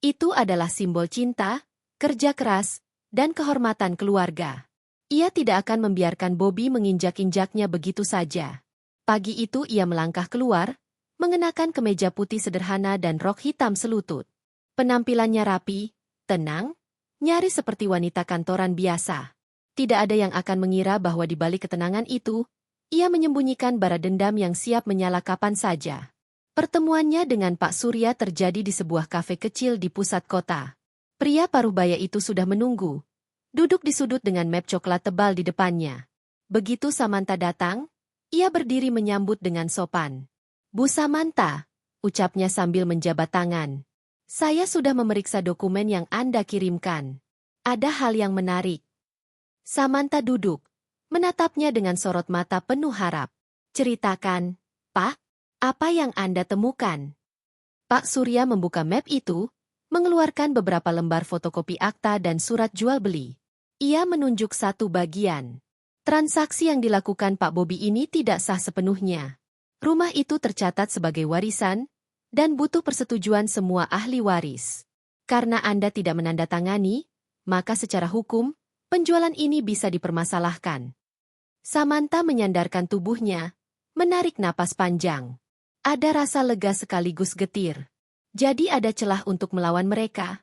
Itu adalah simbol cinta, kerja keras, dan kehormatan keluarga. Ia tidak akan membiarkan Bobby menginjak-injaknya begitu saja. Pagi itu ia melangkah keluar, mengenakan kemeja putih sederhana dan rok hitam selutut. Penampilannya rapi, tenang, nyaris seperti wanita kantoran biasa. Tidak ada yang akan mengira bahwa di balik ketenangan itu, ia menyembunyikan bara dendam yang siap menyala kapan saja. Pertemuannya dengan Pak Surya terjadi di sebuah kafe kecil di pusat kota. Pria paruh baya itu sudah menunggu, duduk di sudut dengan map coklat tebal di depannya. Begitu Samantha datang, ia berdiri menyambut dengan sopan. "Bu Samantha," ucapnya sambil menjabat tangan. "Saya sudah memeriksa dokumen yang Anda kirimkan. Ada hal yang menarik." Samantha duduk, menatapnya dengan sorot mata penuh harap. "Ceritakan, Pak, apa yang Anda temukan?" Pak Surya membuka map itu, mengeluarkan beberapa lembar fotokopi akta dan surat jual beli. Ia menunjuk satu bagian. Transaksi yang dilakukan Pak Bobi ini tidak sah sepenuhnya. Rumah itu tercatat sebagai warisan, dan butuh persetujuan semua ahli waris. Karena Anda tidak menandatangani, maka secara hukum, penjualan ini bisa dipermasalahkan. Samantha menyandarkan tubuhnya, menarik napas panjang. Ada rasa lega sekaligus getir. Jadi ada celah untuk melawan mereka?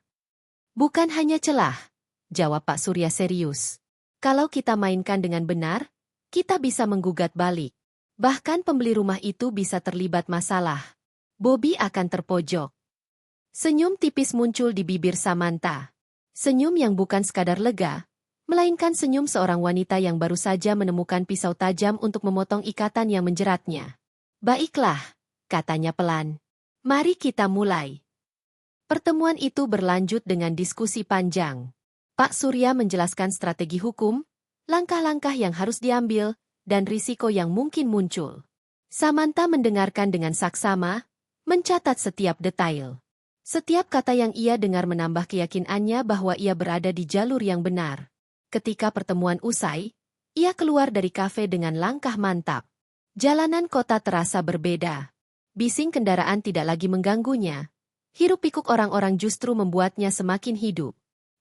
Bukan hanya celah, jawab Pak Surya serius. Kalau kita mainkan dengan benar, kita bisa menggugat balik. Bahkan pembeli rumah itu bisa terlibat masalah. Bobi akan terpojok. Senyum tipis muncul di bibir Samantha. Senyum yang bukan sekadar lega, melainkan senyum seorang wanita yang baru saja menemukan pisau tajam untuk memotong ikatan yang menjeratnya. Baiklah, katanya pelan. Mari kita mulai. Pertemuan itu berlanjut dengan diskusi panjang. Pak Surya menjelaskan strategi hukum, langkah-langkah yang harus diambil, dan risiko yang mungkin muncul. Samantha mendengarkan dengan saksama, mencatat setiap detail. Setiap kata yang ia dengar menambah keyakinannya bahwa ia berada di jalur yang benar. Ketika pertemuan usai, ia keluar dari kafe dengan langkah mantap. Jalanan kota terasa berbeda. Bising kendaraan tidak lagi mengganggunya. Hiruk-pikuk orang-orang justru membuatnya semakin hidup.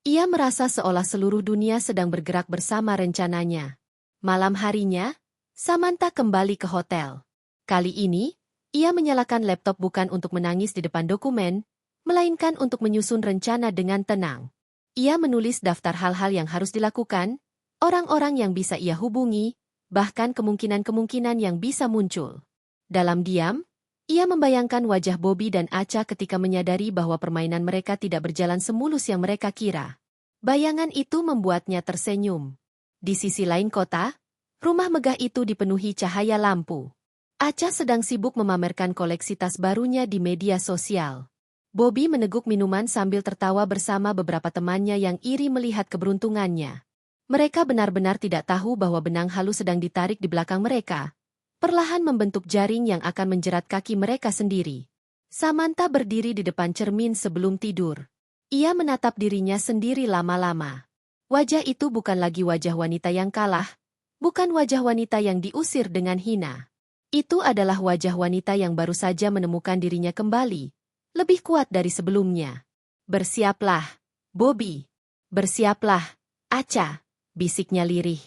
Ia merasa seolah seluruh dunia sedang bergerak bersama rencananya. Malam harinya, Samantha kembali ke hotel. Kali ini, ia menyalakan laptop bukan untuk menangis di depan dokumen, melainkan untuk menyusun rencana dengan tenang. Ia menulis daftar hal-hal yang harus dilakukan, orang-orang yang bisa ia hubungi, bahkan kemungkinan-kemungkinan yang bisa muncul. Dalam diam, ia membayangkan wajah Bobi dan Acha ketika menyadari bahwa permainan mereka tidak berjalan semulus yang mereka kira. Bayangan itu membuatnya tersenyum. Di sisi lain kota, rumah megah itu dipenuhi cahaya lampu. Acha sedang sibuk memamerkan koleksi tas barunya di media sosial. Bobi meneguk minuman sambil tertawa bersama beberapa temannya yang iri melihat keberuntungannya. Mereka benar-benar tidak tahu bahwa benang halus sedang ditarik di belakang mereka, perlahan membentuk jaring yang akan menjerat kaki mereka sendiri. Samantha berdiri di depan cermin sebelum tidur. Ia menatap dirinya sendiri lama-lama. Wajah itu bukan lagi wajah wanita yang kalah, bukan wajah wanita yang diusir dengan hina. Itu adalah wajah wanita yang baru saja menemukan dirinya kembali, lebih kuat dari sebelumnya. Bersiaplah, Bobi. Bersiaplah, Acha, bisiknya lirih.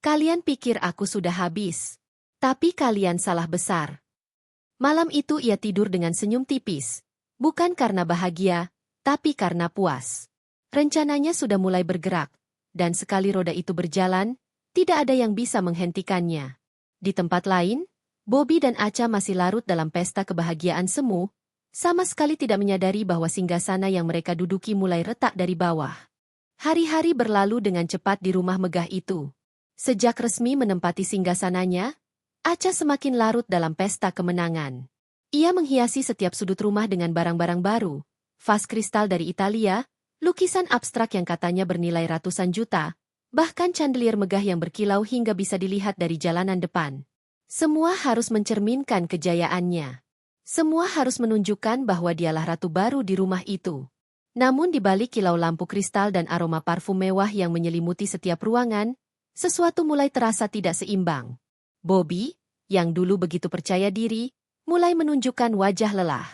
Kalian pikir aku sudah habis. Tapi kalian salah besar. Malam itu ia tidur dengan senyum tipis. Bukan karena bahagia, tapi karena puas. Rencananya sudah mulai bergerak, dan sekali roda itu berjalan, tidak ada yang bisa menghentikannya. Di tempat lain, Bobi dan Acha masih larut dalam pesta kebahagiaan semu, sama sekali tidak menyadari bahwa singgasana yang mereka duduki mulai retak dari bawah. Hari-hari berlalu dengan cepat di rumah megah itu. Sejak resmi menempati singgasananya, Acha semakin larut dalam pesta kemenangan. Ia menghiasi setiap sudut rumah dengan barang-barang baru, vas kristal dari Italia, lukisan abstrak yang katanya bernilai ratusan juta, bahkan chandelier megah yang berkilau hingga bisa dilihat dari jalanan depan. Semua harus mencerminkan kejayaannya. Semua harus menunjukkan bahwa dialah ratu baru di rumah itu. Namun di balik kilau lampu kristal dan aroma parfum mewah yang menyelimuti setiap ruangan, sesuatu mulai terasa tidak seimbang. Bobi, yang dulu begitu percaya diri, mulai menunjukkan wajah lelah.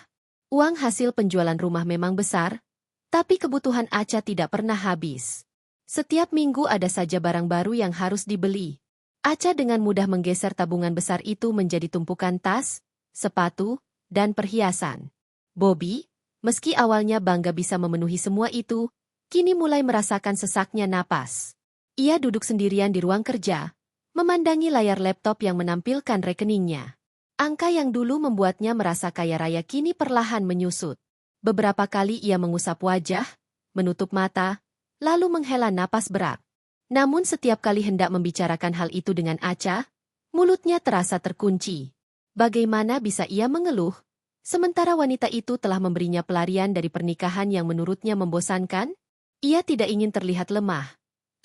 Uang hasil penjualan rumah memang besar, tapi kebutuhan Acha tidak pernah habis. Setiap minggu ada saja barang baru yang harus dibeli. Acha dengan mudah menggeser tabungan besar itu menjadi tumpukan tas, sepatu, dan perhiasan. Bobi, meski awalnya bangga bisa memenuhi semua itu, kini mulai merasakan sesaknya napas. Ia duduk sendirian di ruang kerja, memandangi layar laptop yang menampilkan rekeningnya. Angka yang dulu membuatnya merasa kaya raya kini perlahan menyusut. Beberapa kali ia mengusap wajah, menutup mata, lalu menghela napas berat. Namun setiap kali hendak membicarakan hal itu dengan Acha, mulutnya terasa terkunci. Bagaimana bisa ia mengeluh, sementara wanita itu telah memberinya pelarian dari pernikahan yang menurutnya membosankan? Ia tidak ingin terlihat lemah,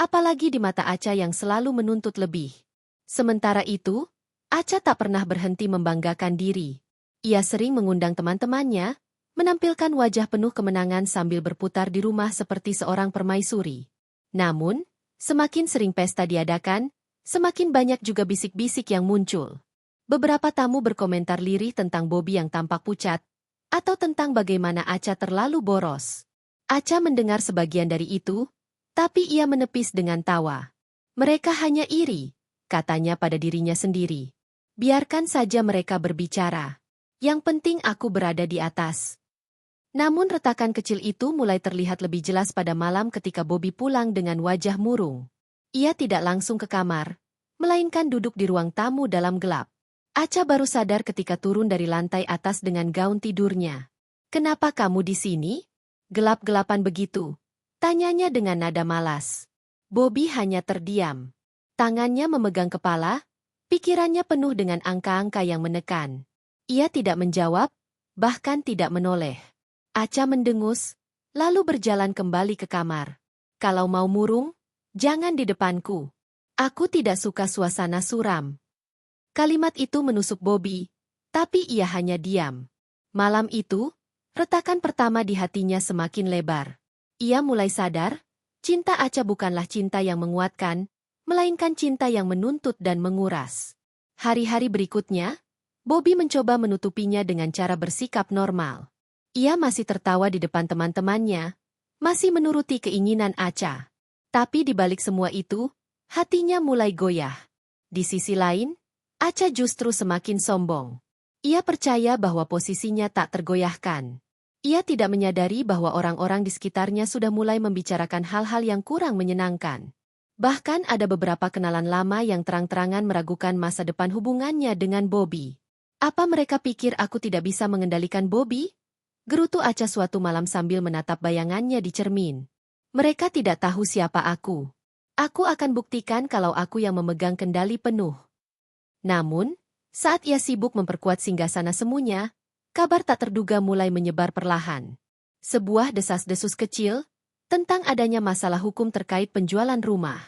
apalagi di mata Acha yang selalu menuntut lebih. Sementara itu, Acha tak pernah berhenti membanggakan diri. Ia sering mengundang teman-temannya, menampilkan wajah penuh kemenangan sambil berputar di rumah seperti seorang permaisuri. Namun, semakin sering pesta diadakan, Semakin banyak juga bisik-bisik yang muncul. Beberapa tamu berkomentar lirih tentang Bobby yang tampak pucat, atau tentang bagaimana Acha terlalu boros. Acha mendengar sebagian dari itu, tapi ia menepis dengan tawa. Mereka hanya iri, katanya pada dirinya sendiri. Biarkan saja mereka berbicara. Yang penting aku berada di atas. Namun retakan kecil itu mulai terlihat lebih jelas pada malam ketika Bobby pulang dengan wajah murung. Ia tidak langsung ke kamar, melainkan duduk di ruang tamu dalam gelap. Acha baru sadar ketika turun dari lantai atas dengan gaun tidurnya. "Kenapa kamu di sini? Gelap-gelapan begitu?" tanyanya dengan nada malas. Bobby hanya terdiam. Tangannya memegang kepala, pikirannya penuh dengan angka-angka yang menekan. Ia tidak menjawab, bahkan tidak menoleh. Acha mendengus, lalu berjalan kembali ke kamar. "Kalau mau murung, jangan di depanku. Aku tidak suka suasana suram." Kalimat itu menusuk Bobby, tapi ia hanya diam. Malam itu, retakan pertama di hatinya semakin lebar. Ia mulai sadar, cinta Acha bukanlah cinta yang menguatkan, melainkan cinta yang menuntut dan menguras. Hari-hari berikutnya, Bobby mencoba menutupinya dengan cara bersikap normal. Ia masih tertawa di depan teman-temannya, masih menuruti keinginan Acha. Tapi di balik semua itu, hatinya mulai goyah. Di sisi lain, Acha justru semakin sombong. Ia percaya bahwa posisinya tak tergoyahkan. Ia tidak menyadari bahwa orang-orang di sekitarnya sudah mulai membicarakan hal-hal yang kurang menyenangkan. Bahkan ada beberapa kenalan lama yang terang-terangan meragukan masa depan hubungannya dengan Bobby. "Apa mereka pikir aku tidak bisa mengendalikan Bobby?" gerutu Acha suatu malam sambil menatap bayangannya di cermin. "Mereka tidak tahu siapa aku. Aku akan buktikan kalau aku yang memegang kendali penuh." Namun, saat ia sibuk memperkuat singgasana semuanya, kabar tak terduga mulai menyebar perlahan. Sebuah desas-desus kecil tentang adanya masalah hukum terkait penjualan rumah.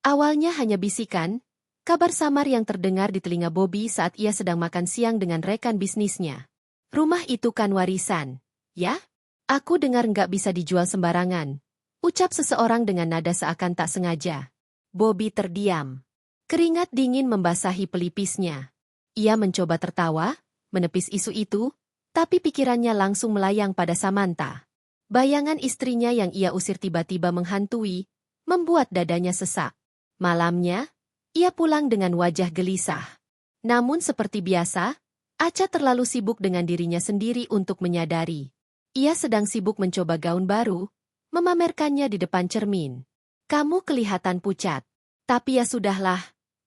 Awalnya hanya bisikan, kabar samar yang terdengar di telinga Bobby saat ia sedang makan siang dengan rekan bisnisnya. "Rumah itu kan warisan, ya? Aku dengar nggak bisa dijual sembarangan," ucap seseorang dengan nada seakan tak sengaja. Bobby terdiam. Keringat dingin membasahi pelipisnya. Ia mencoba tertawa, menepis isu itu, tapi pikirannya langsung melayang pada Samantha. Bayangan istrinya yang ia usir tiba-tiba menghantui, membuat dadanya sesak. Malamnya, ia pulang dengan wajah gelisah. Namun seperti biasa, Acha terlalu sibuk dengan dirinya sendiri untuk menyadari. Ia sedang sibuk mencoba gaun baru, memamerkannya di depan cermin. "Kamu kelihatan pucat. Tapi ya sudahlah.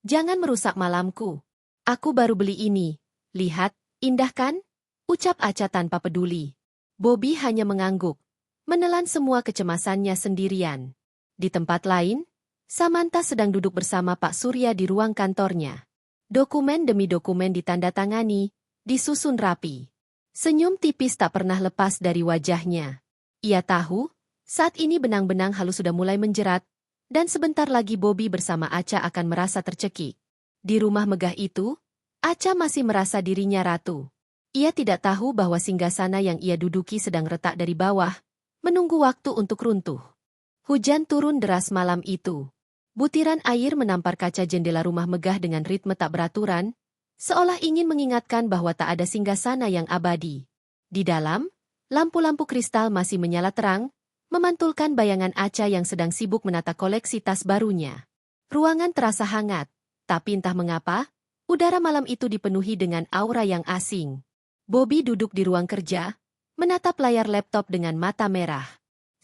Jangan merusak malamku. Aku baru beli ini. Lihat, indah kan?" ucap Acha tanpa peduli. Bobby hanya mengangguk, menelan semua kecemasannya sendirian. Di tempat lain, Samantha sedang duduk bersama Pak Surya di ruang kantornya. Dokumen demi dokumen ditandatangani, disusun rapi. Senyum tipis tak pernah lepas dari wajahnya. Ia tahu, saat ini benang-benang halus sudah mulai menjerat, dan sebentar lagi Bobby bersama Acha akan merasa tercekik. Di rumah megah itu, Acha masih merasa dirinya ratu. Ia tidak tahu bahwa singgasana yang ia duduki sedang retak dari bawah, menunggu waktu untuk runtuh. Hujan turun deras malam itu. Butiran air menampar kaca jendela rumah megah dengan ritme tak beraturan, seolah ingin mengingatkan bahwa tak ada singgasana yang abadi. Di dalam, lampu-lampu kristal masih menyala terang, memantulkan bayangan Acha yang sedang sibuk menata koleksi tas barunya. Ruangan terasa hangat, tapi entah mengapa, udara malam itu dipenuhi dengan aura yang asing. Bobby duduk di ruang kerja, menatap layar laptop dengan mata merah.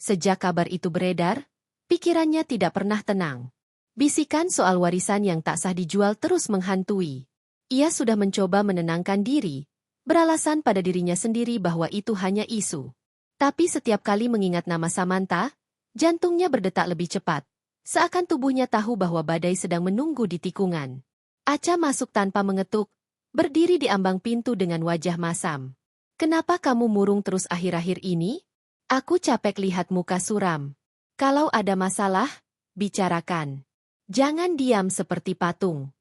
Sejak kabar itu beredar, pikirannya tidak pernah tenang. Bisikan soal warisan yang tak sah dijual terus menghantui. Ia sudah mencoba menenangkan diri, beralasan pada dirinya sendiri bahwa itu hanya isu. Tapi setiap kali mengingat nama Samantha, jantungnya berdetak lebih cepat. Seakan tubuhnya tahu bahwa badai sedang menunggu di tikungan. Acha masuk tanpa mengetuk, berdiri di ambang pintu dengan wajah masam. "Kenapa kamu murung terus akhir-akhir ini? Aku capek lihat muka suram. Kalau ada masalah, bicarakan. Jangan diam seperti patung."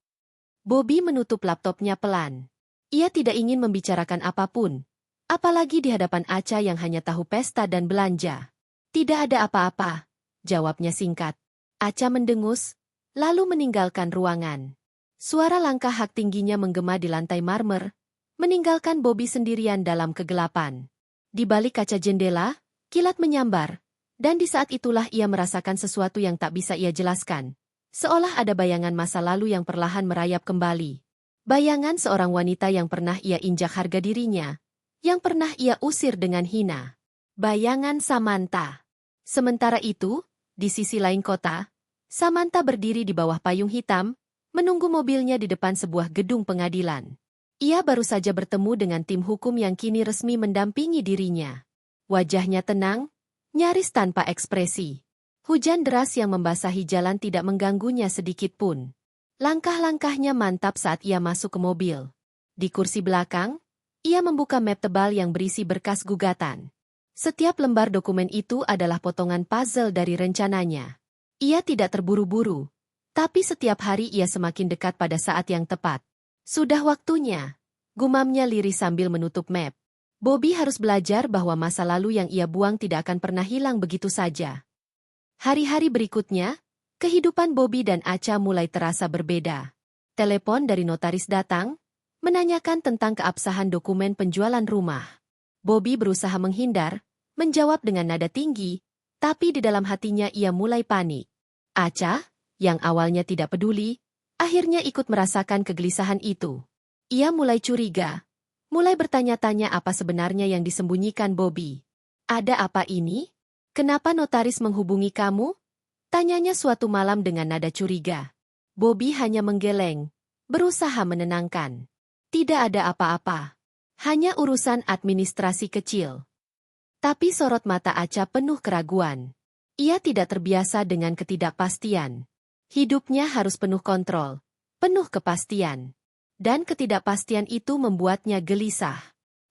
Bobby menutup laptopnya pelan. Ia tidak ingin membicarakan apapun. Apalagi di hadapan Acha yang hanya tahu pesta dan belanja. "Tidak ada apa-apa," jawabnya singkat. Acha mendengus, lalu meninggalkan ruangan. Suara langkah hak tingginya menggema di lantai marmer, meninggalkan Bobby sendirian dalam kegelapan. Di balik kaca jendela, kilat menyambar, dan di saat itulah ia merasakan sesuatu yang tak bisa ia jelaskan. Seolah ada bayangan masa lalu yang perlahan merayap kembali. Bayangan seorang wanita yang pernah ia injak harga dirinya, yang pernah ia usir dengan hina. Bayangan Samantha. Sementara itu, di sisi lain kota, Samantha berdiri di bawah payung hitam, menunggu mobilnya di depan sebuah gedung pengadilan. Ia baru saja bertemu dengan tim hukum yang kini resmi mendampingi dirinya. Wajahnya tenang, nyaris tanpa ekspresi. Hujan deras yang membasahi jalan tidak mengganggunya sedikit pun. Langkah-langkahnya mantap saat ia masuk ke mobil. Di kursi belakang, ia membuka map tebal yang berisi berkas gugatan. Setiap lembar dokumen itu adalah potongan puzzle dari rencananya. Ia tidak terburu-buru, tapi setiap hari ia semakin dekat pada saat yang tepat. Sudah waktunya, gumamnya lirih sambil menutup map. Bobby harus belajar bahwa masa lalu yang ia buang tidak akan pernah hilang begitu saja. Hari-hari berikutnya, kehidupan Bobby dan Acha mulai terasa berbeda. Telepon dari notaris datang, menanyakan tentang keabsahan dokumen penjualan rumah. Bobby berusaha menghindar, menjawab dengan nada tinggi, tapi di dalam hatinya ia mulai panik. Acha, yang awalnya tidak peduli, akhirnya ikut merasakan kegelisahan itu. Ia mulai curiga, mulai bertanya-tanya apa sebenarnya yang disembunyikan Bobby. Ada apa ini? Kenapa notaris menghubungi kamu? Tanyanya suatu malam dengan nada curiga. Bobby hanya menggeleng, berusaha menenangkan. Tidak ada apa-apa. Hanya urusan administrasi kecil. Tapi sorot mata Acha penuh keraguan. Ia tidak terbiasa dengan ketidakpastian. Hidupnya harus penuh kontrol, penuh kepastian. Dan ketidakpastian itu membuatnya gelisah.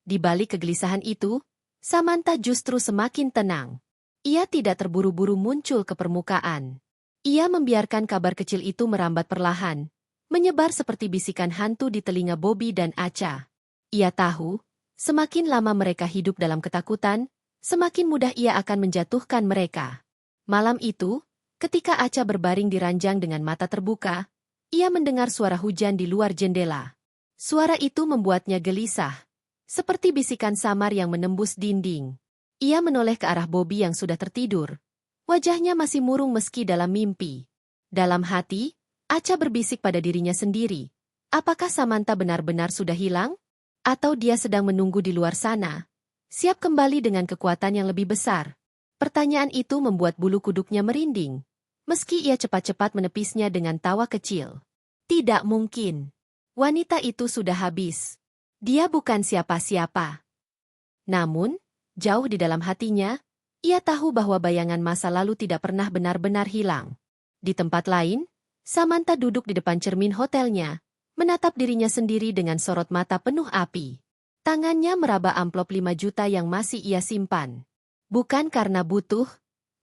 Di balik kegelisahan itu, Samantha justru semakin tenang. Ia tidak terburu-buru muncul ke permukaan. Ia membiarkan kabar kecil itu merambat perlahan, menyebar seperti bisikan hantu di telinga Bobby dan Acha. Ia tahu, semakin lama mereka hidup dalam ketakutan, semakin mudah ia akan menjatuhkan mereka. Malam itu, ketika Acha berbaring di ranjang dengan mata terbuka, ia mendengar suara hujan di luar jendela. Suara itu membuatnya gelisah, seperti bisikan samar yang menembus dinding. Ia menoleh ke arah Bobby yang sudah tertidur. Wajahnya masih murung meski dalam mimpi. Dalam hati, Acha berbisik pada dirinya sendiri. Apakah Samantha benar-benar sudah hilang? Atau dia sedang menunggu di luar sana, siap kembali dengan kekuatan yang lebih besar? Pertanyaan itu membuat bulu kuduknya merinding, meski ia cepat-cepat menepisnya dengan tawa kecil. Tidak mungkin. Wanita itu sudah habis. Dia bukan siapa-siapa. Namun, jauh di dalam hatinya, ia tahu bahwa bayangan masa lalu tidak pernah benar-benar hilang. Di tempat lain, Samantha duduk di depan cermin hotelnya, menatap dirinya sendiri dengan sorot mata penuh api. Tangannya meraba amplop 5 juta yang masih ia simpan. Bukan karena butuh,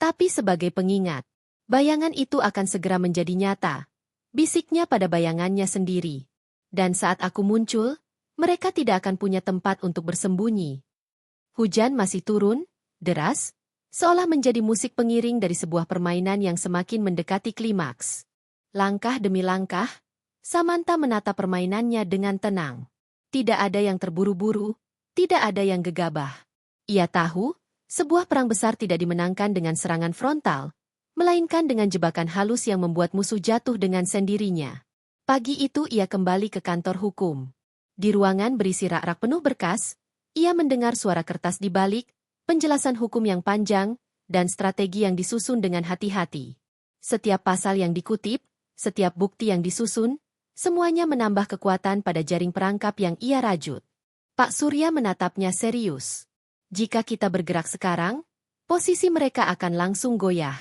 tapi sebagai pengingat. Bayangan itu akan segera menjadi nyata. Bisiknya pada bayangannya sendiri. Dan saat aku muncul, mereka tidak akan punya tempat untuk bersembunyi. Hujan masih turun, deras, seolah menjadi musik pengiring dari sebuah permainan yang semakin mendekati klimaks. Langkah demi langkah, Samantha menatap permainannya dengan tenang. Tidak ada yang terburu-buru, tidak ada yang gegabah. Ia tahu, sebuah perang besar tidak dimenangkan dengan serangan frontal, melainkan dengan jebakan halus yang membuat musuh jatuh dengan sendirinya. Pagi itu ia kembali ke kantor hukum. Di ruangan berisi rak-rak penuh berkas, ia mendengar suara kertas di balik, penjelasan hukum yang panjang, dan strategi yang disusun dengan hati-hati. Setiap pasal yang dikutip, setiap bukti yang disusun, semuanya menambah kekuatan pada jaring perangkap yang ia rajut. Pak Surya menatapnya serius. Jika kita bergerak sekarang, posisi mereka akan langsung goyah.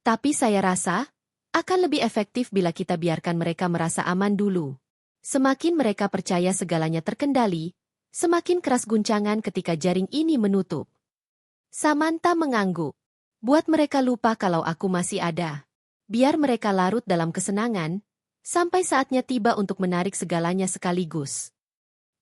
Tapi saya rasa, akan lebih efektif bila kita biarkan mereka merasa aman dulu. Semakin mereka percaya segalanya terkendali, semakin keras guncangan ketika jaring ini menutup. Samantha mengangguk. Buat mereka lupa kalau aku masih ada. Biar mereka larut dalam kesenangan, sampai saatnya tiba untuk menarik segalanya sekaligus.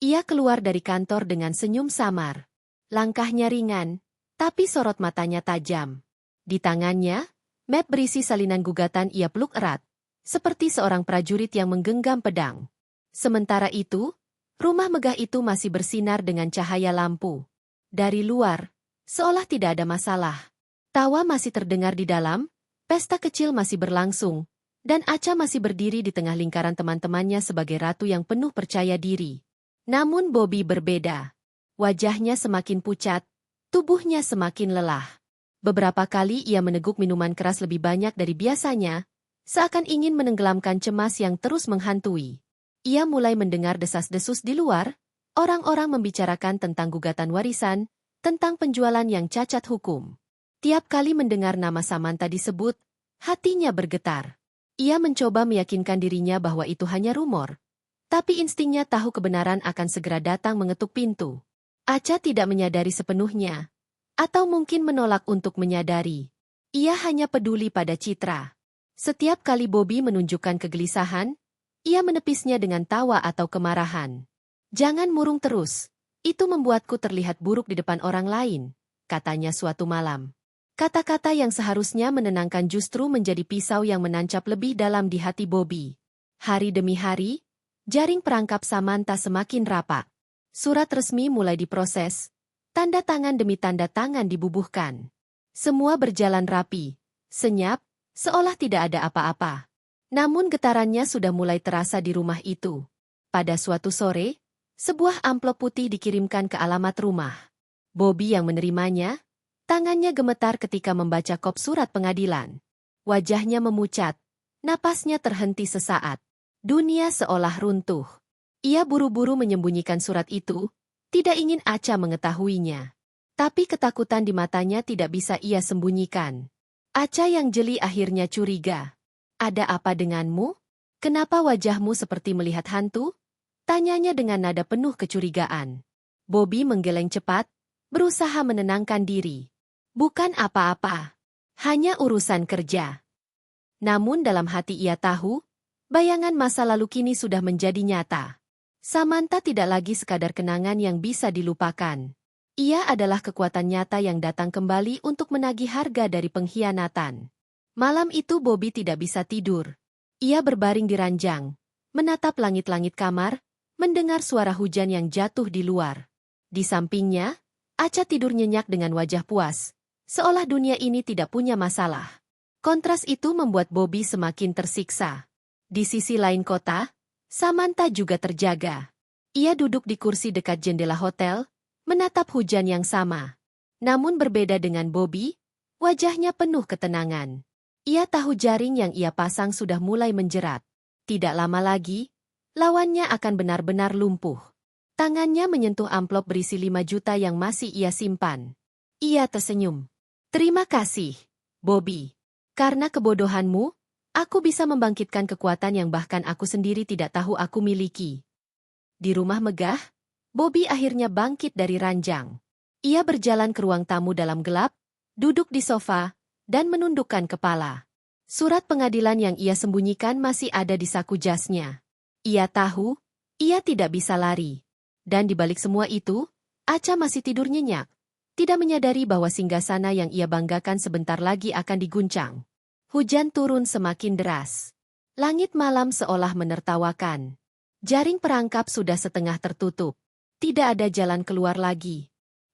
Ia keluar dari kantor dengan senyum samar. Langkahnya ringan, tapi sorot matanya tajam. Di tangannya, map berisi salinan gugatan ia peluk erat, seperti seorang prajurit yang menggenggam pedang. Sementara itu, rumah megah itu masih bersinar dengan cahaya lampu. Dari luar, seolah tidak ada masalah. Tawa masih terdengar di dalam, pesta kecil masih berlangsung, dan Acha masih berdiri di tengah lingkaran teman-temannya sebagai ratu yang penuh percaya diri. Namun Bobby berbeda. Wajahnya semakin pucat, tubuhnya semakin lelah. Beberapa kali ia meneguk minuman keras lebih banyak dari biasanya, seakan ingin menenggelamkan cemas yang terus menghantui. Ia mulai mendengar desas-desus di luar, orang-orang membicarakan tentang gugatan warisan, tentang penjualan yang cacat hukum. Tiap kali mendengar nama Samantha disebut, hatinya bergetar. Ia mencoba meyakinkan dirinya bahwa itu hanya rumor, tapi instingnya tahu kebenaran akan segera datang mengetuk pintu. Acha tidak menyadari sepenuhnya, atau mungkin menolak untuk menyadari. Ia hanya peduli pada citra. Setiap kali Bobby menunjukkan kegelisahan, ia menepisnya dengan tawa atau kemarahan. Jangan murung terus, itu membuatku terlihat buruk di depan orang lain, katanya suatu malam. Kata-kata yang seharusnya menenangkan justru menjadi pisau yang menancap lebih dalam di hati Bobby. Hari demi hari, jaring perangkap Samantha semakin rapat. Surat resmi mulai diproses, tanda tangan demi tanda tangan dibubuhkan. Semua berjalan rapi, senyap, seolah tidak ada apa-apa. Namun getarannya sudah mulai terasa di rumah itu. Pada suatu sore, sebuah amplop putih dikirimkan ke alamat rumah. Bobby yang menerimanya, tangannya gemetar ketika membaca kop surat pengadilan. Wajahnya memucat, napasnya terhenti sesaat. Dunia seolah runtuh. Ia buru-buru menyembunyikan surat itu, tidak ingin Acha mengetahuinya. Tapi ketakutan di matanya tidak bisa ia sembunyikan. Acha yang jeli akhirnya curiga. Ada apa denganmu? Kenapa wajahmu seperti melihat hantu? Tanyanya dengan nada penuh kecurigaan. Bobby menggeleng cepat, berusaha menenangkan diri. Bukan apa-apa. Hanya urusan kerja. Namun dalam hati ia tahu, bayangan masa lalu kini sudah menjadi nyata. Samantha tidak lagi sekadar kenangan yang bisa dilupakan. Ia adalah kekuatan nyata yang datang kembali untuk menagih harga dari pengkhianatan. Malam itu Bobby tidak bisa tidur. Ia berbaring di ranjang, menatap langit-langit kamar, mendengar suara hujan yang jatuh di luar. Di sampingnya, Acha tidur nyenyak dengan wajah puas, seolah dunia ini tidak punya masalah. Kontras itu membuat Bobby semakin tersiksa. Di sisi lain kota, Samantha juga terjaga. Ia duduk di kursi dekat jendela hotel, menatap hujan yang sama. Namun berbeda dengan Bobby, wajahnya penuh ketenangan. Ia tahu jaring yang ia pasang sudah mulai menjerat. Tidak lama lagi, lawannya akan benar-benar lumpuh. Tangannya menyentuh amplop berisi 5 juta yang masih ia simpan. Ia tersenyum. Terima kasih, Bobby. Karena kebodohanmu, aku bisa membangkitkan kekuatan yang bahkan aku sendiri tidak tahu aku miliki. Di rumah megah, Bobby akhirnya bangkit dari ranjang. Ia berjalan ke ruang tamu dalam gelap, duduk di sofa, dan menundukkan kepala. Surat pengadilan yang ia sembunyikan masih ada di saku jasnya. Ia tahu, ia tidak bisa lari. Dan di balik semua itu, Acha masih tidur nyenyak. Tidak menyadari bahwa singgasana yang ia banggakan sebentar lagi akan diguncang. Hujan turun semakin deras. Langit malam seolah menertawakan. Jaring perangkap sudah setengah tertutup. Tidak ada jalan keluar lagi.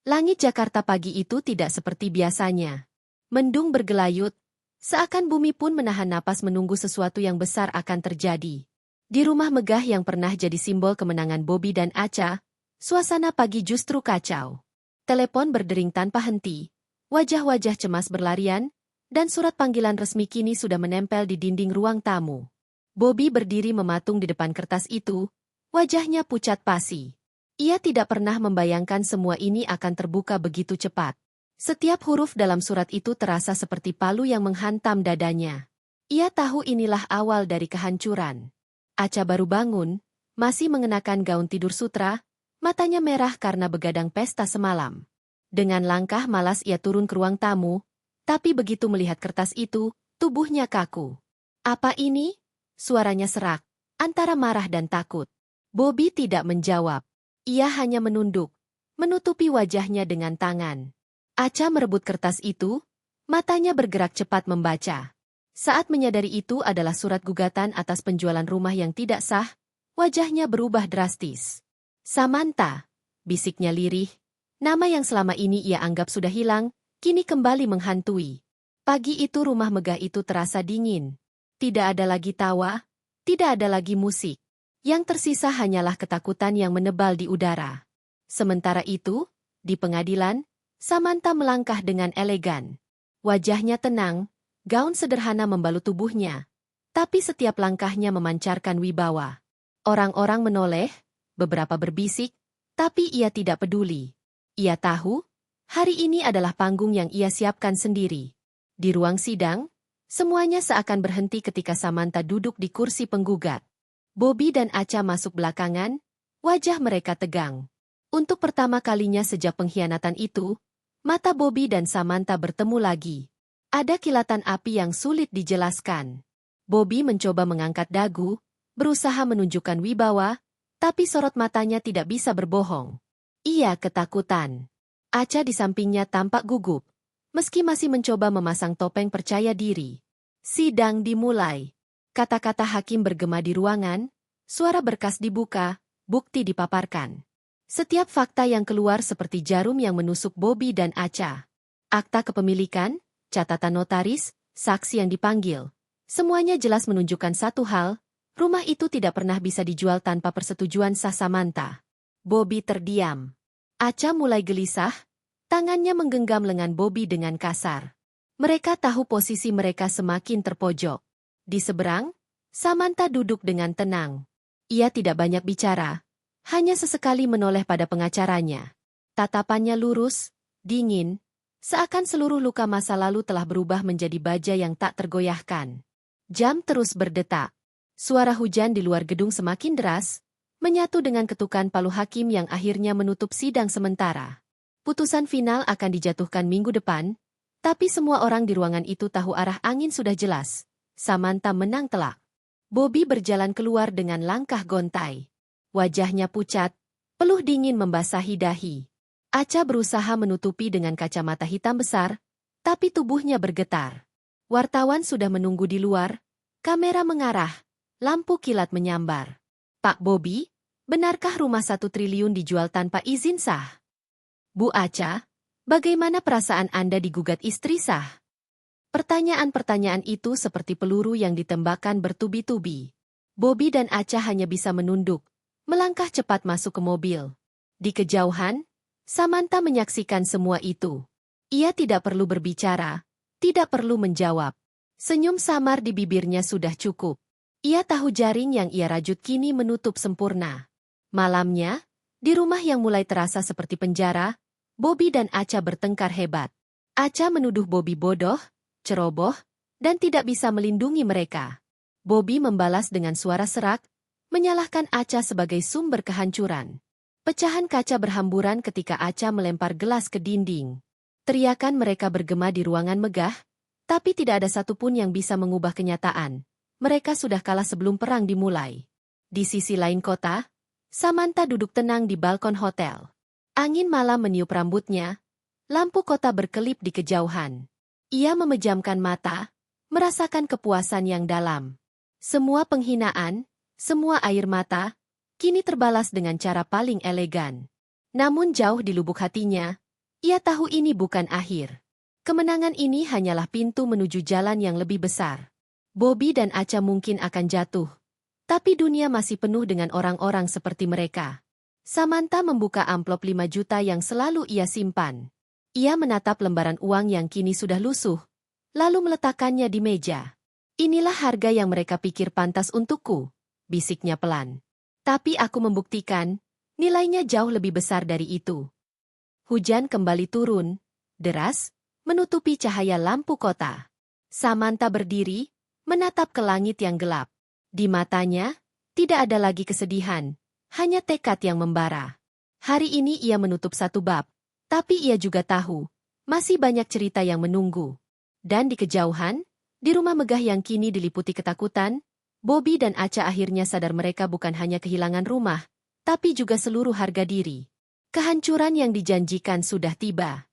Langit Jakarta pagi itu tidak seperti biasanya. Mendung bergelayut, seakan bumi pun menahan napas menunggu sesuatu yang besar akan terjadi. Di rumah megah yang pernah jadi simbol kemenangan Bobby dan Acha, suasana pagi justru kacau. Telepon berdering tanpa henti, wajah-wajah cemas berlarian, dan surat panggilan resmi kini sudah menempel di dinding ruang tamu. Bobby berdiri mematung di depan kertas itu, wajahnya pucat pasi. Ia tidak pernah membayangkan semua ini akan terbuka begitu cepat. Setiap huruf dalam surat itu terasa seperti palu yang menghantam dadanya. Ia tahu inilah awal dari kehancuran. Acha baru bangun, masih mengenakan gaun tidur sutra, matanya merah karena begadang pesta semalam. Dengan langkah malas ia turun ke ruang tamu, tapi begitu melihat kertas itu, tubuhnya kaku. Apa ini? Suaranya serak, antara marah dan takut. Bobby tidak menjawab. Ia hanya menunduk, menutupi wajahnya dengan tangan. Acha merebut kertas itu, matanya bergerak cepat membaca. Saat menyadari itu adalah surat gugatan atas penjualan rumah yang tidak sah, wajahnya berubah drastis. Samantha, bisiknya lirih. Nama yang selama ini ia anggap sudah hilang, kini kembali menghantui. Pagi itu rumah megah itu terasa dingin. Tidak ada lagi tawa, tidak ada lagi musik. Yang tersisa hanyalah ketakutan yang menebal di udara. Sementara itu, di pengadilan, Samantha melangkah dengan elegan. Wajahnya tenang, gaun sederhana membalut tubuhnya, tapi setiap langkahnya memancarkan wibawa. Orang-orang menoleh, beberapa berbisik, tapi ia tidak peduli. Ia tahu, hari ini adalah panggung yang ia siapkan sendiri. Di ruang sidang, semuanya seakan berhenti ketika Samantha duduk di kursi penggugat. Bobby dan Acha masuk belakangan, wajah mereka tegang. Untuk pertama kalinya sejak pengkhianatan itu, mata Bobby dan Samantha bertemu lagi. Ada kilatan api yang sulit dijelaskan. Bobby mencoba mengangkat dagu, berusaha menunjukkan wibawa, tapi sorot matanya tidak bisa berbohong. Ia ketakutan. Acha di sampingnya tampak gugup, meski masih mencoba memasang topeng percaya diri. Sidang dimulai. Kata-kata hakim bergema di ruangan, suara berkas dibuka, bukti dipaparkan. Setiap fakta yang keluar seperti jarum yang menusuk Bobby dan Acha. Akta kepemilikan, catatan notaris, saksi yang dipanggil. Semuanya jelas menunjukkan satu hal, rumah itu tidak pernah bisa dijual tanpa persetujuan sah Samantha. Bobby terdiam. Acha mulai gelisah, tangannya menggenggam lengan Bobby dengan kasar. Mereka tahu posisi mereka semakin terpojok. Di seberang, Samantha duduk dengan tenang. Ia tidak banyak bicara, hanya sesekali menoleh pada pengacaranya. Tatapannya lurus, dingin, seakan seluruh luka masa lalu telah berubah menjadi baja yang tak tergoyahkan. Jam terus berdetak. Suara hujan di luar gedung semakin deras, menyatu dengan ketukan palu hakim yang akhirnya menutup sidang sementara. Putusan final akan dijatuhkan minggu depan, tapi semua orang di ruangan itu tahu arah angin sudah jelas. Samantha menang telak. Bobby berjalan keluar dengan langkah gontai. Wajahnya pucat, peluh dingin membasahi dahi. Acha berusaha menutupi dengan kacamata hitam besar, tapi tubuhnya bergetar. Wartawan sudah menunggu di luar, kamera mengarah, lampu kilat menyambar. Pak Bobby, benarkah rumah 1 triliun dijual tanpa izin sah? Bu Acha, bagaimana perasaan Anda digugat istri sah? Pertanyaan-pertanyaan itu seperti peluru yang ditembakkan bertubi-tubi. Bobby dan Acha hanya bisa menunduk, melangkah cepat masuk ke mobil. Di kejauhan, Samantha menyaksikan semua itu. Ia tidak perlu berbicara, tidak perlu menjawab. Senyum samar di bibirnya sudah cukup. Ia tahu jaring yang ia rajut kini menutup sempurna. Malamnya, di rumah yang mulai terasa seperti penjara, Bobby dan Acha bertengkar hebat. Acha menuduh Bobby bodoh, ceroboh, dan tidak bisa melindungi mereka. Bobby membalas dengan suara serak, menyalahkan Acha sebagai sumber kehancuran. Pecahan kaca berhamburan ketika Acha melempar gelas ke dinding. Teriakan mereka bergema di ruangan megah, tapi tidak ada satupun yang bisa mengubah kenyataan. Mereka sudah kalah sebelum perang dimulai. Di sisi lain kota, Samantha duduk tenang di balkon hotel. Angin malam meniup rambutnya, lampu kota berkelip di kejauhan. Ia memejamkan mata, merasakan kepuasan yang dalam. Semua penghinaan, semua air mata, kini terbalas dengan cara paling elegan. Namun jauh di lubuk hatinya, ia tahu ini bukan akhir. Kemenangan ini hanyalah pintu menuju jalan yang lebih besar. Bobby dan Acha mungkin akan jatuh, tapi dunia masih penuh dengan orang-orang seperti mereka. Samantha membuka amplop 5 juta yang selalu ia simpan. Ia menatap lembaran uang yang kini sudah lusuh, lalu meletakkannya di meja. Inilah harga yang mereka pikir pantas untukku, bisiknya pelan. Tapi aku membuktikan, nilainya jauh lebih besar dari itu. Hujan kembali turun, deras, menutupi cahaya lampu kota. Samantha berdiri, menatap ke langit yang gelap. Di matanya, tidak ada lagi kesedihan, hanya tekad yang membara. Hari ini ia menutup satu bab, tapi ia juga tahu, masih banyak cerita yang menunggu. Dan di kejauhan, di rumah megah yang kini diliputi ketakutan, Bobby dan Acha akhirnya sadar mereka bukan hanya kehilangan rumah, tapi juga seluruh harga diri. Kehancuran yang dijanjikan sudah tiba.